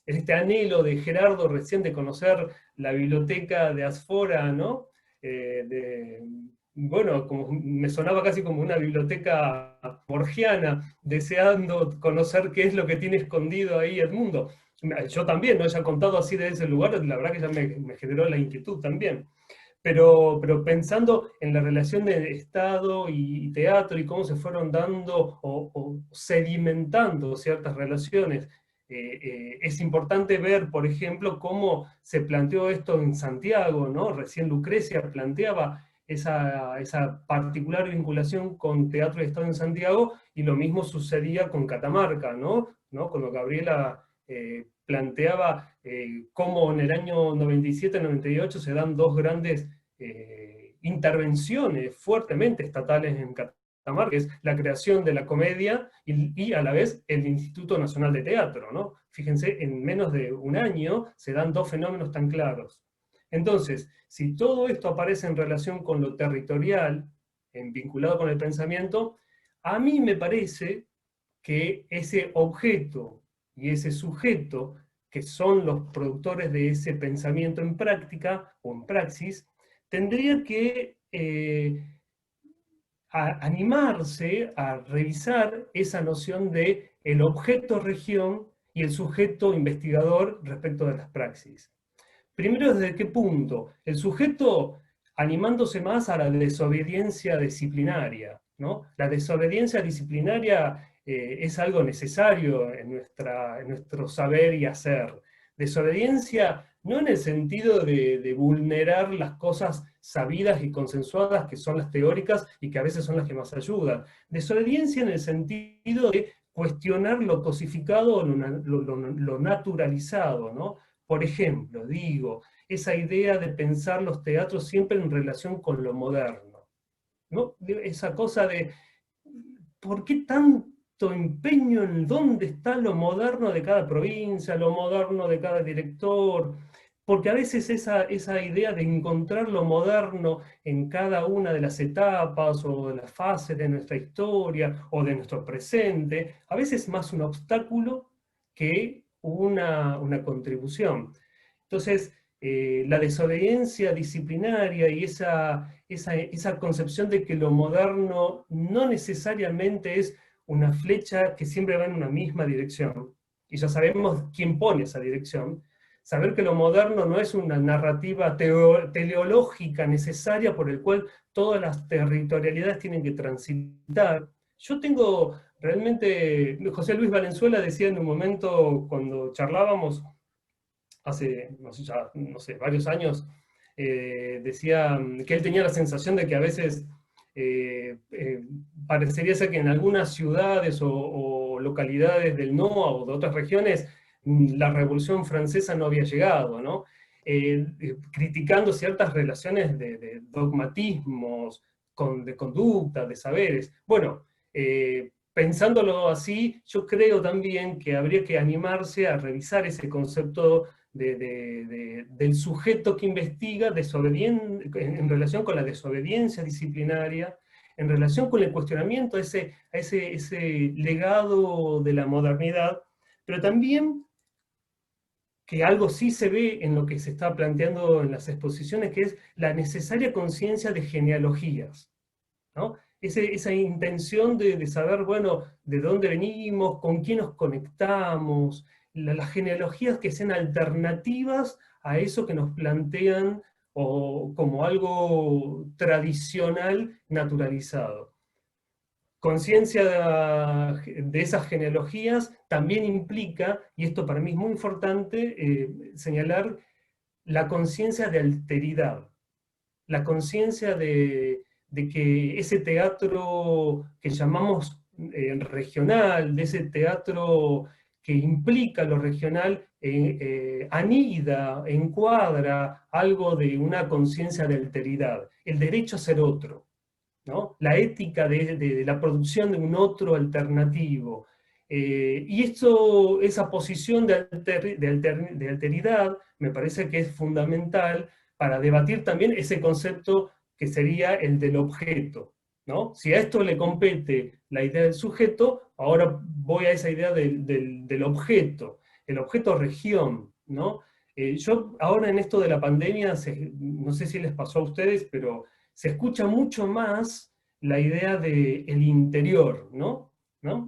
este anhelo de Gerardo recién de conocer la biblioteca de Asfora, ¿no? Bueno, como me sonaba casi como una biblioteca borgiana, deseando conocer qué es lo que tiene escondido ahí Edmundo. Yo también, no haya contado así de ese lugar, la verdad que ya me generó la inquietud también. Pero pensando en la relación de Estado y teatro y cómo se fueron dando o sedimentando ciertas relaciones, es importante ver, por ejemplo, cómo se planteó esto en Santiago, ¿no? Recién Lucrecia planteaba esa particular vinculación con teatro y Estado en Santiago, y lo mismo sucedía con Catamarca, ¿no? Cuando Gabriela planteaba cómo en el año 97-98 se dan dos grandes intervenciones fuertemente estatales en Catamarca, que es la creación de la comedia y a la vez el Instituto Nacional de Teatro, ¿no? Fíjense, en menos de un año se dan dos fenómenos tan claros. Entonces, si todo esto aparece en relación con lo territorial, vinculado con el pensamiento, a mí me parece que ese objeto y ese sujeto, que son los productores de ese pensamiento en práctica o en praxis, tendría que animarse a revisar esa noción de el objeto región y el sujeto investigador respecto de las praxis. Primero, ¿desde qué punto? El sujeto animándose más a la desobediencia disciplinaria, ¿no? La desobediencia disciplinaria es algo necesario en nuestro saber y hacer. Desobediencia no en el sentido de vulnerar las cosas sabidas y consensuadas, que son las teóricas y que a veces son las que más ayudan. Desobediencia en el sentido de cuestionar lo cosificado o lo naturalizado, ¿no? Por ejemplo, digo, esa idea de pensar los teatros siempre en relación con lo moderno, ¿no? Esa cosa de, ¿por qué tanto empeño en dónde está lo moderno de cada provincia, lo moderno de cada director? porque a veces esa idea de encontrar lo moderno en cada una de las etapas o de las fases de nuestra historia o de nuestro presente, a veces es más un obstáculo que una contribución. Entonces, la desobediencia disciplinaria y esa concepción de que lo moderno no necesariamente es una flecha que siempre va en una misma dirección, y ya sabemos quién pone esa dirección, saber que lo moderno no es una narrativa teleológica necesaria por el cual todas las territorialidades tienen que transitar. Yo tengo realmente, José Luis Valenzuela decía en un momento cuando charlábamos, hace, no sé, varios años, decía que él tenía la sensación de que a veces parecería ser que en algunas ciudades o localidades del NOA o de otras regiones la Revolución Francesa no había llegado, ¿no? Criticando ciertas relaciones de dogmatismos, de conducta, de saberes. Bueno, pensándolo así, yo creo también que habría que animarse a revisar ese concepto del sujeto que investiga en relación con la desobediencia disciplinaria, en relación con el cuestionamiento a ese legado de la modernidad, pero también que algo sí se ve en lo que se está planteando en las exposiciones, que es la necesaria conciencia de genealogías, ¿no? Esa intención de saber, bueno, de dónde venimos, con quién nos conectamos, las genealogías que sean alternativas a eso que nos plantean como algo tradicional naturalizado. Conciencia de esas genealogías también implica, y esto para mí es muy importante, señalar la conciencia de alteridad, la conciencia de que ese teatro que llamamos regional, de ese teatro que implica lo regional, anida, encuadra algo de una conciencia de alteridad, el derecho a ser otro, ¿no? La ética de la producción de un otro alternativo. Y esa posición de alteridad me parece que es fundamental para debatir también ese concepto que sería el del objeto, ¿no? Si a esto le compete la idea del sujeto, ahora voy a esa idea del objeto, el objeto región, ¿no? Yo ahora en esto de la pandemia, no sé si les pasó a ustedes, pero se escucha mucho más la idea del interior, ¿no?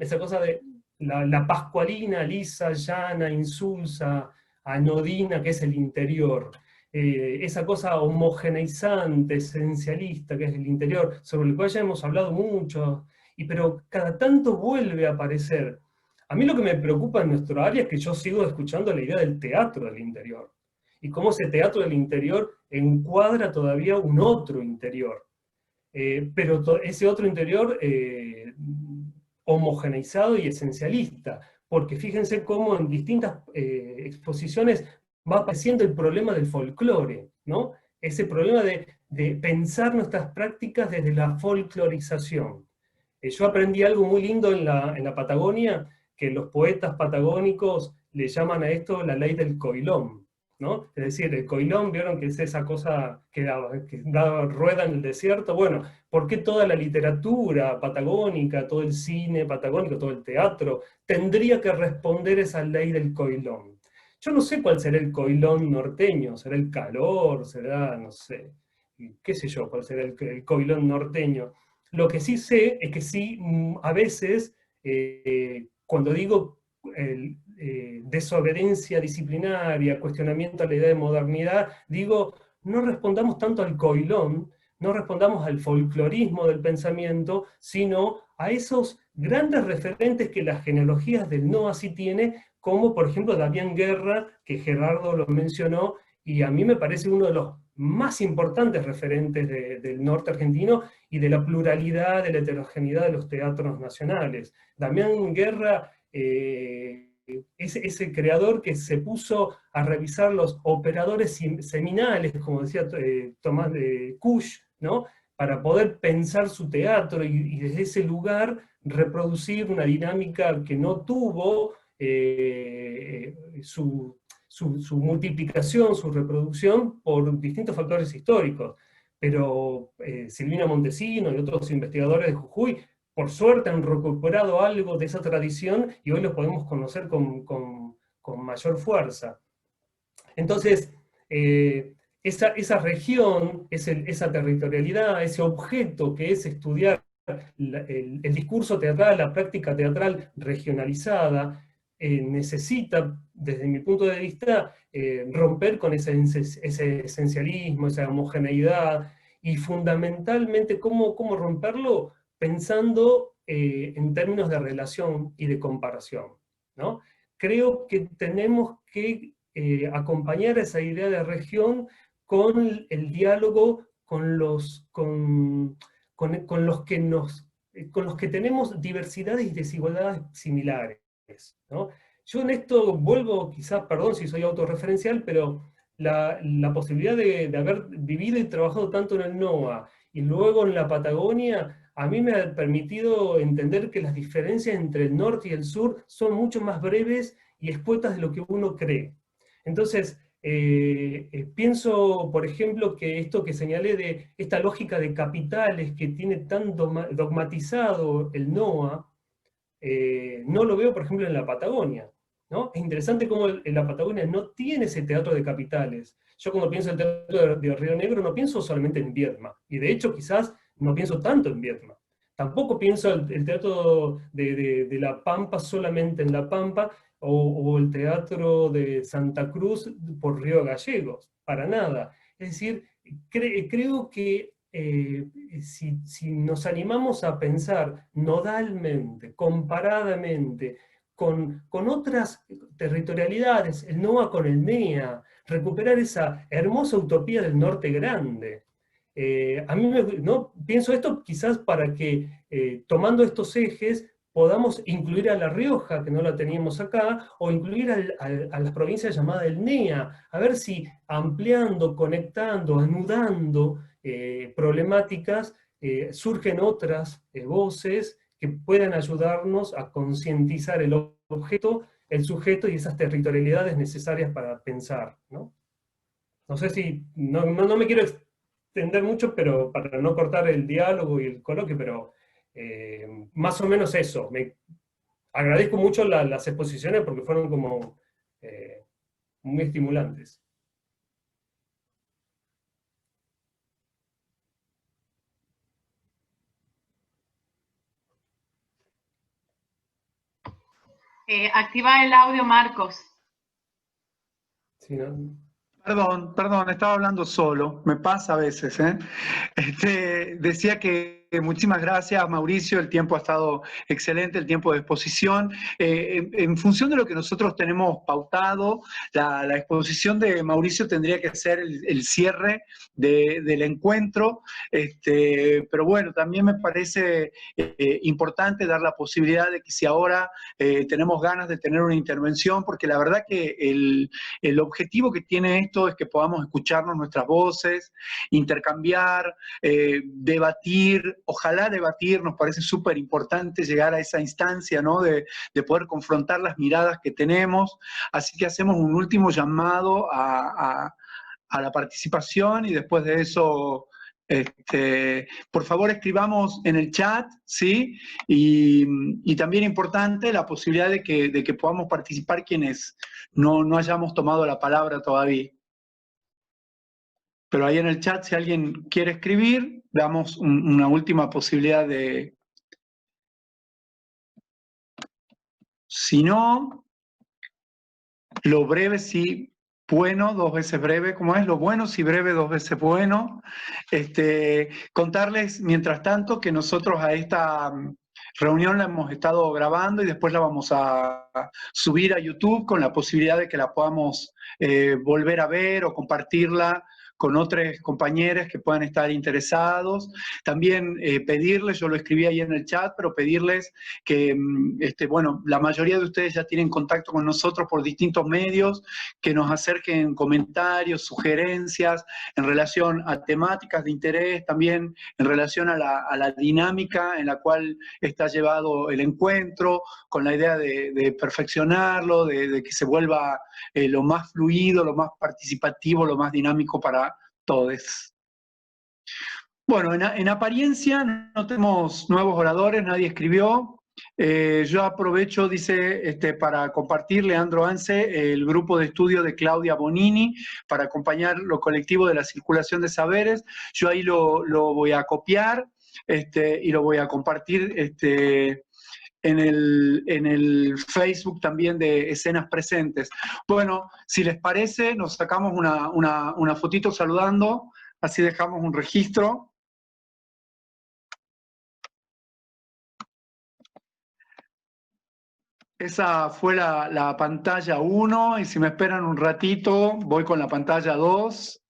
Esa cosa de la pascualina, lisa, llana, insulsa, anodina, que es el interior. Esa cosa homogeneizante, esencialista, que es el interior, sobre el cual ya hemos hablado mucho, pero cada tanto vuelve a aparecer. A mí lo que me preocupa en nuestro área es que yo sigo escuchando la idea del teatro del interior, y cómo ese teatro del interior encuadra todavía un otro interior. Pero ese otro interior homogeneizado y esencialista, porque fíjense cómo en distintas exposiciones va apareciendo el problema del folclore, ¿no? Ese problema de pensar nuestras prácticas desde la folclorización. Yo aprendí algo muy lindo en la Patagonia, que los poetas patagónicos le llaman a esto la ley del coilón, ¿no? Es decir, el coilón, ¿vieron que es esa cosa que da rueda en el desierto? Bueno, ¿por qué toda la literatura patagónica, todo el cine patagónico, todo el teatro, tendría que responder esa ley del coilón? Yo no sé cuál será el coilón norteño, será el calor, será, no sé, qué sé yo, cuál será el coilón norteño. Lo que sí sé es que sí, a veces, cuando digo desobediencia disciplinaria, cuestionamiento a la idea de modernidad, digo, no respondamos tanto al coilón, no respondamos al folclorismo del pensamiento, sino a esos grandes referentes que las genealogías del NOA sí tiene, como por ejemplo Damián Guerra, que Gerardo lo mencionó, y a mí me parece uno de los más importantes referentes del norte argentino y de la pluralidad, de la heterogeneidad de los teatros nacionales. Damián Guerra es ese creador que se puso a revisar los operadores seminales, como decía Tomás de Kusch, ¿no? Para poder pensar su teatro y desde ese lugar reproducir una dinámica que no tuvo su su multiplicación, su reproducción por distintos factores históricos. Pero Silvina Montesino y otros investigadores de Jujuy, por suerte, han recuperado algo de esa tradición y hoy lo podemos conocer con mayor fuerza. Entonces, esa región, esa territorialidad, ese objeto que es estudiar el discurso teatral, la práctica teatral regionalizada, necesita, desde mi punto de vista, romper con ese esencialismo, esa homogeneidad, y fundamentalmente, ¿cómo romperlo? Pensando en términos de relación y de comparación, ¿no? Creo que tenemos que acompañar esa idea de región con el diálogo con los que tenemos diversidades y desigualdades similares, ¿no? Yo en esto vuelvo, quizás, perdón si soy autorreferencial, pero la posibilidad de haber vivido y trabajado tanto en el NOA y luego en la Patagonia, a mí me ha permitido entender que las diferencias entre el norte y el sur son mucho más breves y escuetas de lo que uno cree. Entonces, pienso, por ejemplo, que esto que señalé de esta lógica de capitales que tiene tan dogmatizado el NOA, no lo veo, por ejemplo, en la Patagonia, ¿no? Es interesante cómo en la Patagonia no tiene ese teatro de capitales. Yo cuando pienso en el teatro de Río Negro no pienso solamente en Viedma, y de hecho quizás no pienso tanto en Viedma. Tampoco pienso el teatro de La Pampa solamente en La Pampa, o el teatro de Santa Cruz por Río Gallegos, para nada. Es decir, creo que si nos animamos a pensar nodalmente, comparadamente, con otras territorialidades, el NOA con el NEA, recuperar esa hermosa utopía del norte grande. A mí ¿no? Pienso esto quizás para que, tomando estos ejes, podamos incluir a La Rioja, que no la teníamos acá, o incluir a las provincias llamadas el NEA, a ver si ampliando, conectando, anudando problemáticas, surgen otras voces que puedan ayudarnos a concientizar el objeto, el sujeto y esas territorialidades necesarias para pensar, ¿no? No sé si, no me quiero extender mucho, pero para no cortar el diálogo y el coloquio, pero más o menos eso. Agradezco mucho las exposiciones porque fueron como muy estimulantes. Activa el audio, Marcos. Sí, ¿no? Perdón, estaba hablando solo, me pasa a veces, ¿eh? Decía que muchísimas gracias, Mauricio, el tiempo ha estado excelente, el tiempo de exposición. En función de lo que nosotros tenemos pautado, la exposición de Mauricio tendría que ser el cierre del encuentro, pero bueno, también me parece importante dar la posibilidad de que si ahora tenemos ganas de tener una intervención, porque la verdad que el objetivo que tiene esto es que podamos escucharnos nuestras voces, intercambiar, debatir, ojalá debatir, nos parece súper importante llegar a esa instancia, ¿no? de poder confrontar las miradas que tenemos, así que hacemos un último llamado a la participación y después de eso, por favor escribamos en el chat, ¿sí? Y también importante la posibilidad de que podamos participar quienes no hayamos tomado la palabra todavía. Pero ahí en el chat, si alguien quiere escribir, damos una última posibilidad de... Si no, lo breve sí, bueno, dos veces breve, ¿cómo es? Lo bueno sí breve, dos veces bueno. Contarles, mientras tanto, que nosotros a esta reunión la hemos estado grabando y después la vamos a subir a YouTube con la posibilidad de que la podamos volver a ver o compartirla otros compañeros que puedan estar interesados. También pedirles, yo lo escribí ahí en el chat, pero pedirles que, bueno, la mayoría de ustedes ya tienen contacto con nosotros por distintos medios, que nos acerquen comentarios, sugerencias en relación a temáticas de interés, también en relación a la dinámica en la cual está llevado el encuentro, con la idea de perfeccionarlo, de que se vuelva lo más fluido, lo más participativo, lo más dinámico para todos. Bueno, en apariencia no tenemos nuevos oradores, nadie escribió. Yo aprovecho, dice, para compartir, Leandro Anse, el grupo de estudio de Claudia Bonini, para acompañar lo colectivo de la circulación de saberes. Yo ahí lo voy a copiar y lo voy a compartir en el Facebook también de Escenas Presentes. Bueno, si les parece, nos sacamos una fotito saludando, así dejamos un registro. Esa fue la pantalla 1, y si me esperan un ratito, voy con la pantalla 2.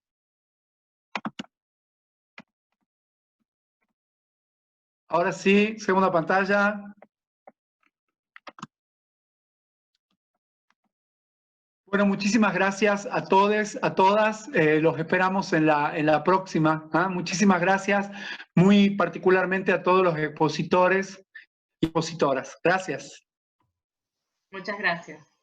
Ahora sí, segunda pantalla. Bueno, muchísimas gracias a todos, a todas. Los esperamos en la próxima. Muchísimas gracias, muy particularmente a todos los expositores y expositoras. Gracias. Muchas gracias.